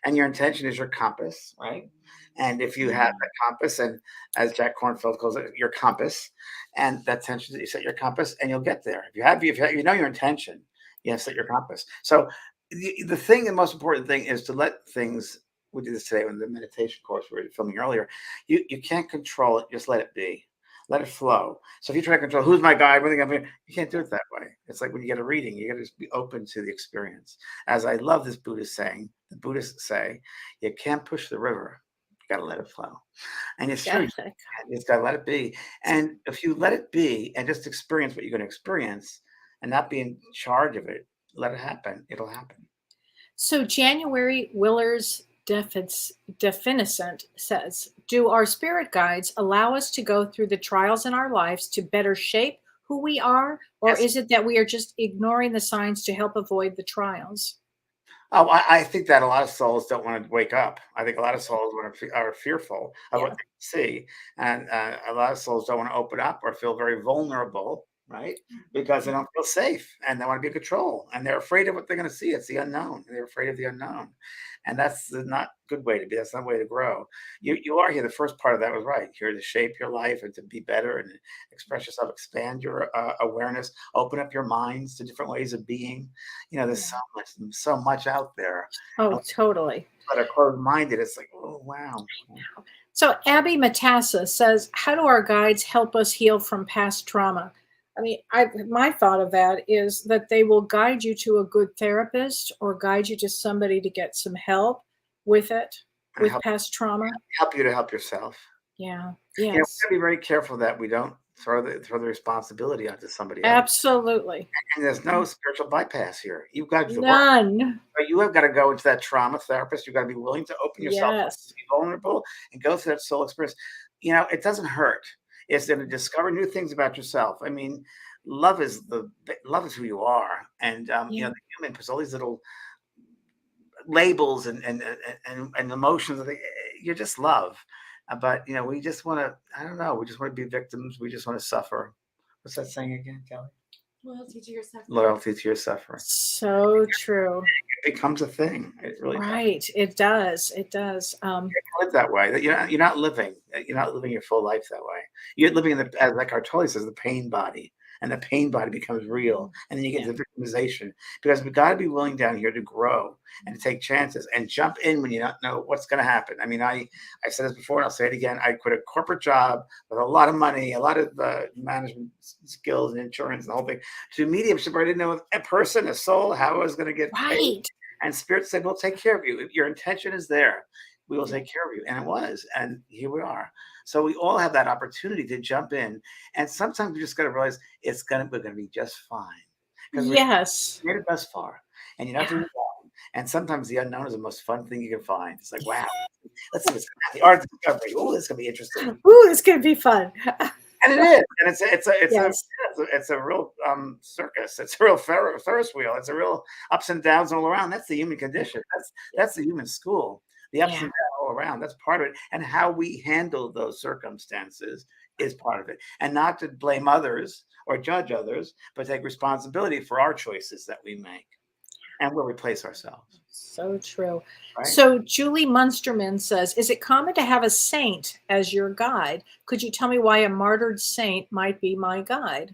S2: and your intention is your compass, right? And if you have the compass, and as Jack Kornfield calls it, your compass, and that intention that you set your compass, and you'll get there. If you know your intention, you have to set your compass. So the thing, the most important thing is to let things. We did this today in the meditation course we were filming earlier. You can't control it; just let it be. Let it flow. So if you try to control who's my guide, you can't do it that way. It's like when you get a reading, you got to just be open to the experience. As I love this Buddhist saying, the Buddhists say, you can't push the river. You got to let it flow. And it's true. You just got to let it be. And if you let it be and just experience what you're going to experience and not be in charge of it, let it happen. It'll happen.
S1: So January Willers Definicent says, do our spirit guides allow us to go through the trials in our lives to better shape who we are? Or
S2: Yes.
S1: is it that we are just ignoring the signs to help avoid the trials?
S2: Oh, I think that a lot of souls don't want to wake up. I think a lot of souls are fearful of what they see, and a lot of souls don't want to open up or feel very vulnerable, right? Because they don't feel safe, and they want to be in control, and they're afraid of what they're going to see. It's the unknown. They're afraid of the unknown, and that's not a good way to be. That's not a way to grow. You are here. The first part of that was right. Here to shape your life and to be better and express yourself, expand your awareness, open up your minds to different ways of being. There's so much out there.
S1: Oh, totally.
S2: But are closed-minded. It's like, oh wow.
S1: So Abby Matassa says, how do our guides help us heal from past trauma? I mean, my thought of that is that they will guide you to a good therapist or guide you to somebody to get some help with it, with past trauma.
S2: Help you to help yourself.
S1: Yeah.
S2: We
S1: Yes.
S2: have to be very careful that we don't throw the responsibility onto somebody else.
S1: Absolutely.
S2: And there's no spiritual bypass here. You've got to work.
S1: None.
S2: You have got to go into that trauma therapist. You've got to be willing to open yourself up,
S1: Yes.
S2: to be vulnerable, and go through that soul experience. It doesn't hurt. It's to discover new things about yourself. I mean, love is who you are, and the human puts all these little labels and emotions. You're just love, but we just want to. I don't know. We just want to be victims. We just want to suffer. What's that saying again, Kelly?
S5: Loyalty to your suffering.
S2: Loyalty to your suffering.
S1: So true.
S2: It becomes a thing. It really
S1: does. It does. It does.
S2: Live that way. You're not living. You're not living your full life that way. You're living in as like Artoli says, the pain body, and the pain body becomes real, and then you get the victimization. Because we got to be willing down here to grow and to take chances and jump in when you don't know what's going to happen. I mean, I said this before, and I'll say it again. I quit a corporate job with a lot of money, a lot of management skills and insurance and the whole thing, to mediumship where I didn't know a person, a soul, how I was going to get paid. And Spirit said, we'll take care of you. If your intention is there, we will take care of you. And it was. And here we are. So we all have that opportunity to jump in. And sometimes we just got to realize we're going to be just fine. Because we made it thus far. And you're not doing wrong. And sometimes the unknown is the most fun thing you can find. It's like, wow, let's see what's the art of discovery. Oh, this is going to be interesting.
S1: Ooh, it's going to be fun.
S2: And it is. And it's a real circus. It's a real Ferris wheel. It's a real ups and downs all around. That's the human condition. That's the human school. The ups and downs all around. That's part of it. And how we handle those circumstances is part of it. And not to blame others or judge others, but take responsibility for our choices that we make and where we place ourselves.
S1: So true.
S2: Right?
S1: So Julie Munsterman says, is it common to have a saint as your guide? Could you tell me why a martyred saint might be my guide?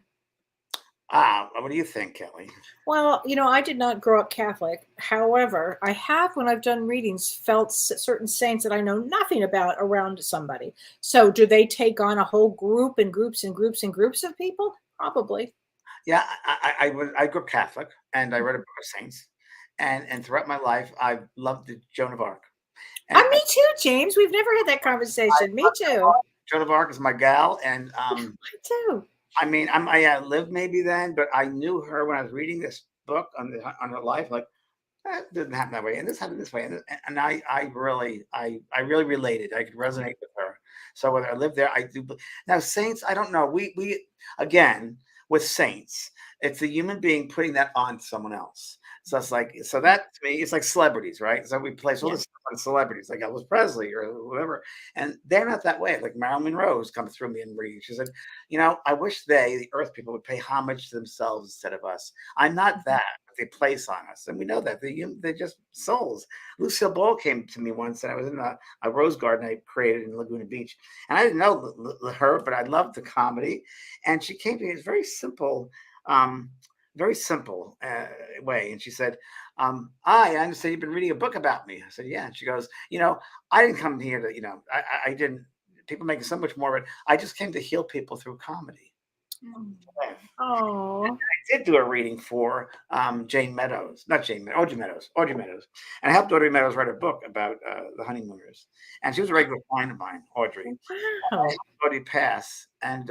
S2: What do you think, Kelly?
S1: Well, I did not grow up Catholic. However, I have, when I've done readings, felt certain saints that I know nothing about around somebody. So do they take on a whole group and groups and groups and groups of people? Probably.
S2: Yeah, I grew up Catholic, and I read a book of saints. And throughout my life, I've loved Joan of Arc. And
S1: Me too, James. We've never had that conversation. Me too.
S2: Joan of Arc is my gal, and
S1: Me too.
S2: I mean, I lived maybe then, but I knew her when I was reading this book on her life. Like that didn't happen that way, and this happened this way, and I really related. I could resonate with her. So whether I lived there, I do. Now saints, I don't know. We again with saints, it's a human being putting that on someone else. So it's like that to me, it's like celebrities, right? So we place all this stuff on celebrities, like Elvis Presley or whatever, and they're not that way. Like Marilyn Monroe's come through me and reading. She said, I wish the Earth people, would pay homage to themselves instead of us. I'm not that. They place on us, and we know that they're just souls. Lucille Ball came to me once, and I was in a rose garden I created in Laguna Beach, and I didn't know her, but I loved the comedy, and she came to me. It's very simple, way, and she said, I understand you've been reading a book about me. I said, yeah. And she goes, I didn't come here to, I didn't. People make so much more, but I just came to heal people through comedy.
S1: Oh,
S2: I did do a reading for Audrey Meadows, and I helped Audrey Meadows write a book about the honeymooners. And she was a regular client of mine, Audrey.
S1: wow.
S2: Audrey passed, and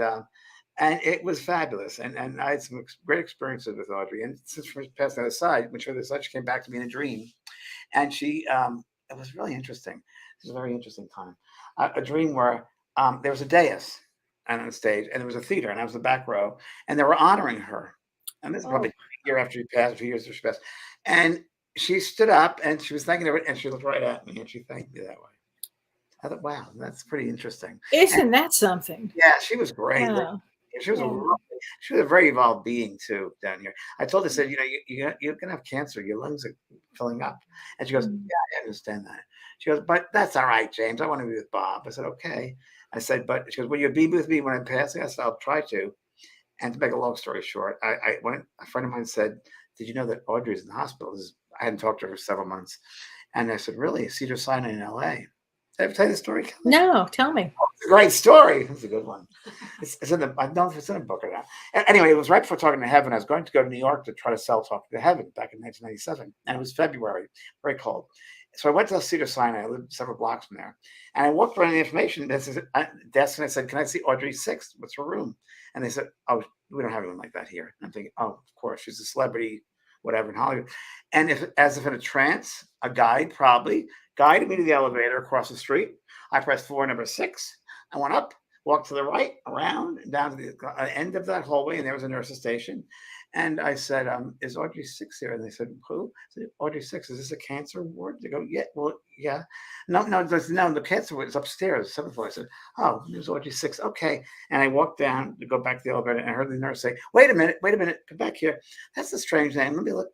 S2: it was fabulous. And I had some great experiences with Audrey. And since she passed on the side, she came back to me in a dream, and she it was really interesting. It was a very interesting time. A dream where there was a dais and on the stage, and there was a theater, and I was the back row, and they were honoring her. And this is probably a year after she passed, 2 years after she passed. And she stood up, and she was thanking everybody, and she looked right at me, and she thanked me that way. I thought, wow, that's pretty interesting.
S1: Isn't that something?
S2: Yeah, she was great.
S1: Yeah.
S2: She was a very evolved being too down here. I told her, I said, you're gonna have cancer. Your lungs are filling up. And she goes, yeah, I understand that. She goes, but that's all right, James. I want to be with Bob. I said, okay. I said, but she goes, will you be with me when I'm passing? I said, I'll try to. And to make a long story short, I went. A friend of mine said, did you know that Audrey's in the hospital? I hadn't talked to her for several months. And I said, really? Cedars-Sinai in LA. Did I ever tell you the story, Kellee?
S1: No, tell me.
S2: It's a great story. It's a good one. It's in the. I don't know if it's in a book or not. Anyway, it was right before Talking to Heaven. I was going to go to New York to try to sell Talking to Heaven back in 1997, and it was February, very cold. So I went to Cedars-Sinai. I lived several blocks from there, and I walked around the information desk, and I said, "Can I see Audrey 6? What's her room?" And they said, "Oh, we don't have anyone like that here." And I'm thinking, "Oh, of course, she's a celebrity, whatever in Hollywood." And as if in a trance, a guide probably guided me to the elevator across the street. I pressed floor number 6. I went up, walked to the right, around, and down to the end of that hallway, and there was a nurse's station. And I said, is Audrey 6 here? And they said, who? I said, Audrey 6, is this a cancer ward? They go, yeah, well, yeah. No, the cancer ward is upstairs, 7th floor. I said, oh, there's Audrey 6. Okay. And I walked down to go back to the elevator, and I heard the nurse say, wait a minute, come back here. That's a strange name. Let me look.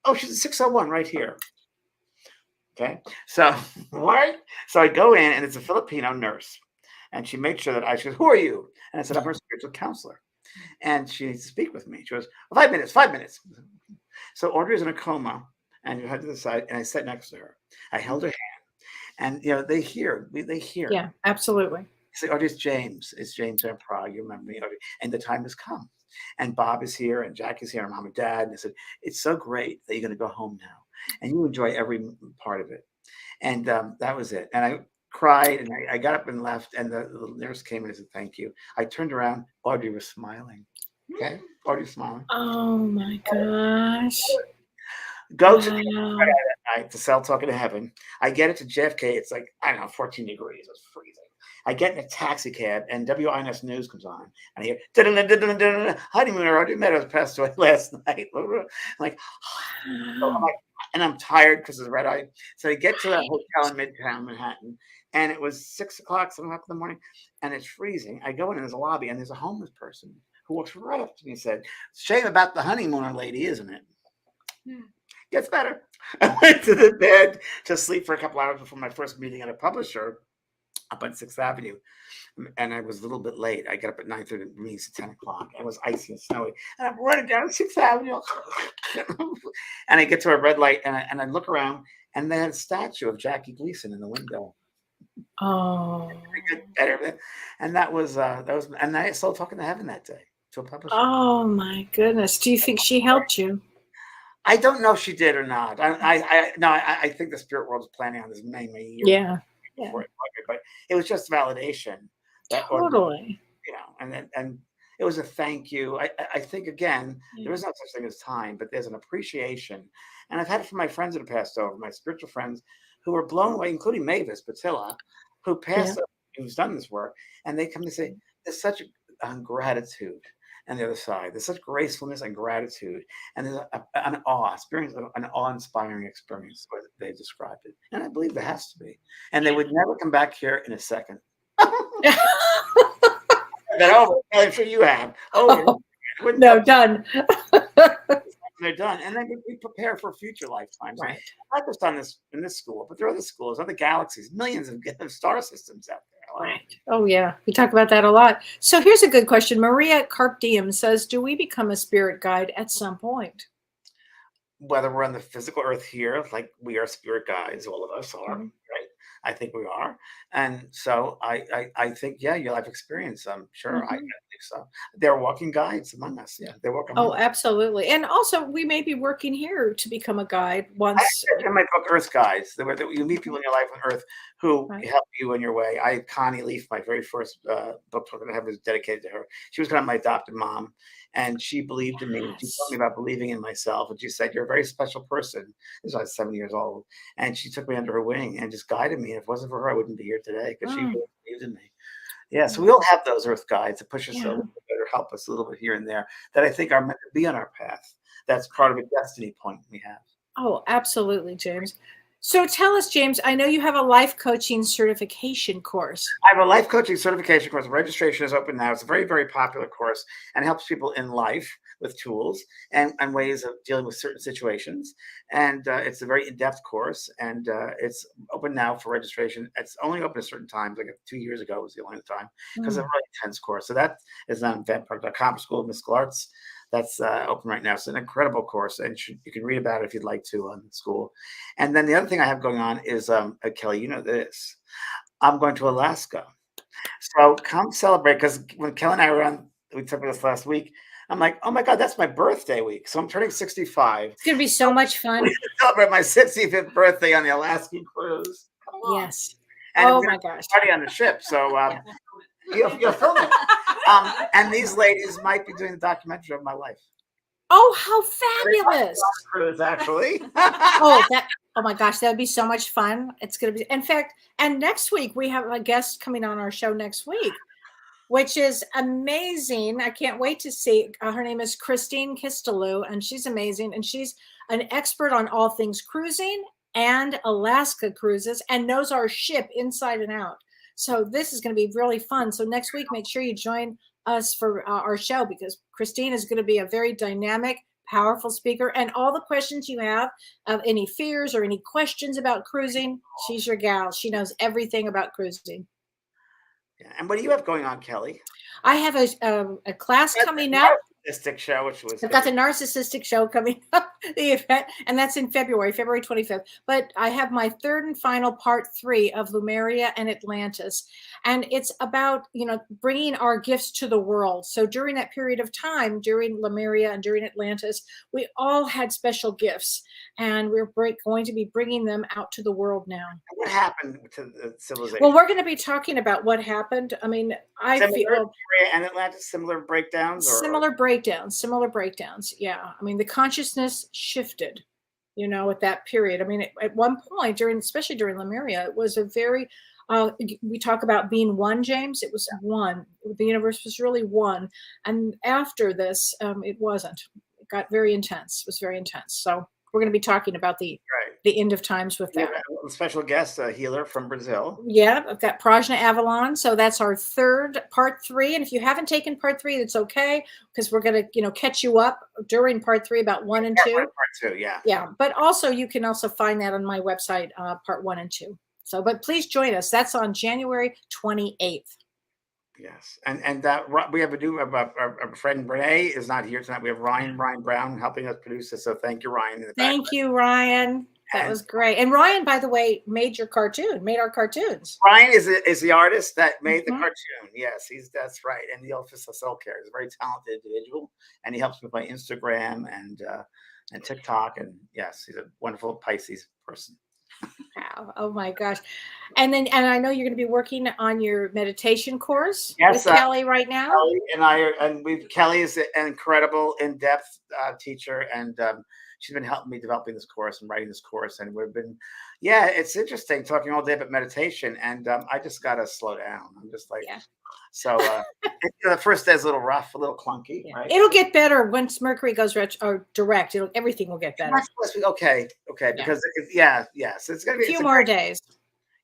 S2: Oh, she's a 601 right here. Okay. So, what? So I go in, and it's a Filipino nurse. And she made sure that she goes, who are you? And I said, I'm her spiritual counselor. And she needs to speak with me. She goes, 5 minutes. So Audrey's in a coma, and you head to the side, and I sat next to her. I held her hand, and they hear.
S1: Yeah, absolutely.
S2: I say, Audrey, it's James in Prague. You remember me, Audrey? And the time has come. And Bob is here, and Jack is here, and Mom and Dad. And I said, it's so great that you're going to go home now, and you enjoy every part of it. And that was it. And I cried, and I got up and left, and the nurse came in and said, thank you. I turned around. Audrey was smiling. Okay? Audrey was smiling.
S1: Oh, my gosh.
S2: Go to the night to sell Talking to Heaven. I get it to JFK. It's like, I don't know, 14 degrees. It's freezing. I get in a taxi cab, and WINS News comes on. And I hear, honeymooner Audrey Meadows passed away last night. I'm like, and I'm tired because of the red eye. So I get to that hotel in Midtown Manhattan, and it was 6 o'clock, 7 o'clock in the morning, and it's freezing. I go in, and there's a lobby, and there's a homeless person who walks right up to me and said, shame about the honeymooner lady, isn't it? Gets better. I went to the bed to sleep for a couple hours before my first meeting at a publisher up on 6th Avenue. And I was a little bit late. I got up at 9:30, it means 10 o'clock. It was icy and snowy. And I'm running down 6th Avenue. And I get to a red light, and I look around, and they had a statue of Jackie Gleason in the window.
S1: Oh.
S2: Better. And that was, and I sold Talking to Heaven that day to a publisher.
S1: Oh, my goodness. Do you think she helped you?
S2: I don't know if she did or not. I think the spirit world is planning on this many, many years
S1: Yeah.
S2: before it, but it was just validation that,
S1: Totally.
S2: and it was a thank you. I think again,
S1: Yeah.
S2: there is no such thing as time, but there's an appreciation, and I've had it from my friends that have passed over, my spiritual friends who were blown away, including Mavis Patilla, who passed, who's done this work, and they come and say, "There's such gratitude." And the other side, there's such gracefulness and gratitude, and there's an awe-inspiring experience, the way they described it. And I believe there has to be. And they would never come back here in a second. That over. I'm sure you have. Over.
S1: No, done.
S2: They're done, and then we prepare for future lifetimes.
S1: Right.
S2: Not just on this in this school, but there are other schools, other galaxies, millions of star systems out there.
S1: Right. Oh yeah, we talk about that a lot. So here's a good question. Maria Carp Diem says, "Do we become a spirit guide at some point?"
S2: Whether we're on the physical earth here, like we are spirit guides, all of us are, right? I think we are. And so I think, yeah, your life experience, I'm sure. I think so. They're walking guides among us. Yeah, they're walking.
S1: Oh, absolutely. And also, we may be working here to become a guide once.
S2: In my book, Earth Guides, where you meet people in your life on Earth who help you in your way. Connie Leaf, my very first book talk that I have is dedicated to her. She was kind of my adopted mom, and she believed in me. She told me about believing in myself, and she said, "You're a very special person." This was I was 7 years old, and she took me under her wing and just guided me. And if it wasn't for her, I wouldn't be here today because she really believed in me. Yeah, so we all have those Earth Guides that push us a little bit or help us a little bit here and there that I think are meant to be on our path. That's part of a destiny point we have.
S1: Oh, absolutely, James. So tell us, James, I know you have a life coaching certification course.
S2: I have a life coaching certification course. Registration is open now. It's a very, very popular course and helps people in life with tools and ways of dealing with certain situations. And it's a very in-depth course, and it's open now for registration. It's only open at certain times. Like 2 years ago was the only time because it's a really intense course. So that is on vanpark.com, School of Mystical Arts. That's open right now. It's an incredible course, and you can read about it if you'd like to on the school. And then the other thing I have going on is, Kelly, you know this. I'm going to Alaska. So come celebrate, because when Kelly and I were on, we talked about this last week, I'm like, oh my God, that's my birthday week. So I'm turning 65.
S1: It's going to be so much fun.
S2: We celebrate my 65th birthday on the Alaskan cruise. Come on.
S1: Yes.
S2: And
S1: oh my gosh.
S2: Party on the ship. So you'll film it. And these ladies might be doing the documentary of my life.
S1: Oh, how fabulous!
S2: Cruise, actually.
S1: oh my gosh, that would be so much fun. It's going to be, in fact, and next week we have a guest coming on our show next week, which is amazing. I can't wait to see. Her name is Christine Kistelou, and she's amazing, and she's an expert on all things cruising and Alaska cruises, and knows our ship inside and out. So this is going to be really fun. So next week, make sure you join us for our show, because Christine is going to be a very dynamic, powerful speaker. And all the questions you have of any fears or any questions about cruising, she's your gal. She knows everything about cruising.
S2: Yeah. And what do you have going on, Kelly?
S1: I have a class coming up.
S2: Show, which was
S1: I've got the narcissistic show coming up, the event, and that's in February 25th. But I have my third and final part 3 of Lemuria and Atlantis, and it's about bringing our gifts to the world. So during that period of time, during Lemuria and during Atlantis, we all had special gifts, and we're going to be bringing them out to the world now.
S2: What happened to the civilization?
S1: Well, we're going to be talking about what happened. I mean, I feel
S2: Lemuria and Atlantis, similar breakdowns.
S1: Similar breakdowns. Yeah. I mean, the consciousness shifted, at that period. I mean, at one point especially during Lemuria, it was a very, we talk about being one, James. It was one. The universe was really one. And after this, it wasn't. It got very intense. It was very intense. So we're going to be talking about the end of times with that.
S2: A special guest, a healer from Brazil.
S1: Yeah, I've got Prajna Avalon. So that's our third part 3. And if you haven't taken part 3, it's okay, because we're going to, catch you up during part 3 about 1 and 2.
S2: Part 2, yeah.
S1: Yeah, but also you can also find that on my website, part 1 and 2. So, but please join us. That's on January 28th.
S2: Yes, and that we have our friend Renee is not here tonight. We have Ryan Brown helping us produce this. So thank you, Ryan.
S1: Thank you, Ryan. That was great. And Ryan, by the way, made our cartoons.
S2: Ryan is the artist that made the cartoon. Yes, that's right. And the Office of Self Care is a very talented individual, and he helps me with my Instagram and and TikTok. And yes, he's a wonderful Pisces person.
S1: Wow. Oh my gosh. And I know you're going to be working on your meditation course
S2: Yes,
S1: with Kellee right now.
S2: Kellee Kellee is an incredible in-depth teacher, and she's been helping me developing this course and writing this course. And it's interesting talking all day about meditation. And I just got to slow down. I'm just like, so the first day is a little rough, a little clunky.
S1: Yeah.
S2: Right?
S1: It'll get better once Mercury goes direct. Everything will get better.
S2: Okay. Because so it's going to be
S1: a few more days.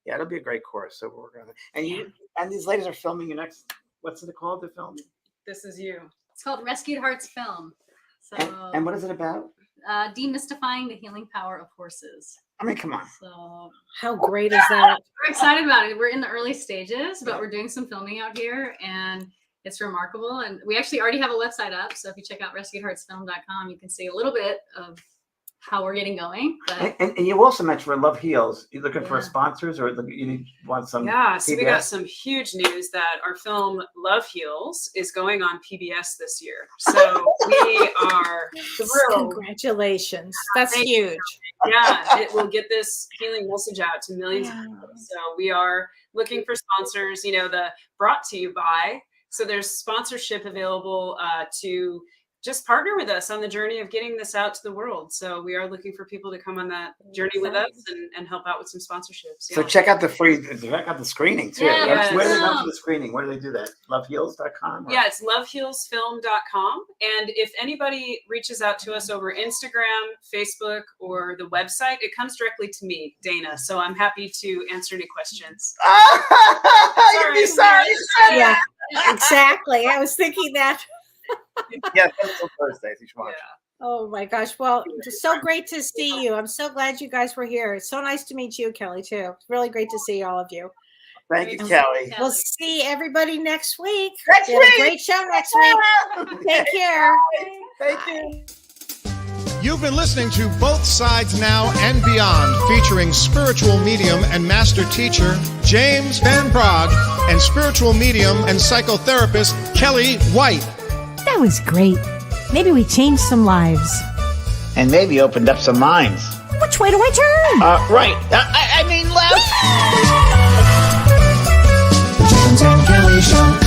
S2: Yeah, it'll be a great course. So we're working on it. And these ladies are filming your next. What's it called? They're filming.
S4: This is you.
S6: It's called Rescued Hearts Film. So,
S2: and what is it about?
S6: Demystifying the healing power of horses.
S2: I mean, come on.
S6: So
S1: how great is that?
S6: We're excited about it. We're in the early stages, but we're doing some filming out here, and it's remarkable. And we actually already have a website up. So if you check out rescuedheartsfilm.com, you can see a little bit of how we're getting going. But
S2: and you also mentioned for Love Heals, you're looking for sponsors, or you want some?
S4: Yeah, so
S2: PBS?
S4: we got some huge news that our film Love Heals is going on PBS this year. So we are thrilled.
S1: Congratulations. That's huge.
S4: Yeah, it will get this healing message out to millions of people. So we are looking for sponsors, the brought to you by. So there's sponsorship available to just partner with us on the journey of getting this out to the world. So we are looking for people to come on that journey with us and help out with some sponsorships. Yeah.
S2: So check out the screening too.
S6: Yeah,
S2: Where do they go for the screening? Where do they do that? Loveheals.com?
S4: Yeah, it's lovehealsfilm.com. And if anybody reaches out to us over Instagram, Facebook, or the website, it comes directly to me, Dana. So I'm happy to answer any questions.
S2: You'd be sorry.
S1: Yeah, exactly. I was thinking that.
S2: Yeah, that's on Thursdays. You should watch.
S4: Yeah.
S1: Oh my gosh. Well, it's so great to see you. I'm so glad you guys were here. It's so nice to meet you, Kellee, too. It's really great to see all of you.
S2: Thank you, Kellee.
S1: We'll see everybody next week.
S2: Next
S1: We have a
S2: week.
S1: great show next week. Take care.
S2: Thank you.
S7: You've been listening to Both Sides Now and Beyond, featuring spiritual medium and master teacher James Van Praagh and spiritual medium and psychotherapist Kellee White.
S3: That was great. Maybe we changed some lives.
S8: And maybe opened up some minds.
S3: Which way do I turn?
S8: Right. I mean left.
S3: The James and Kellee Show.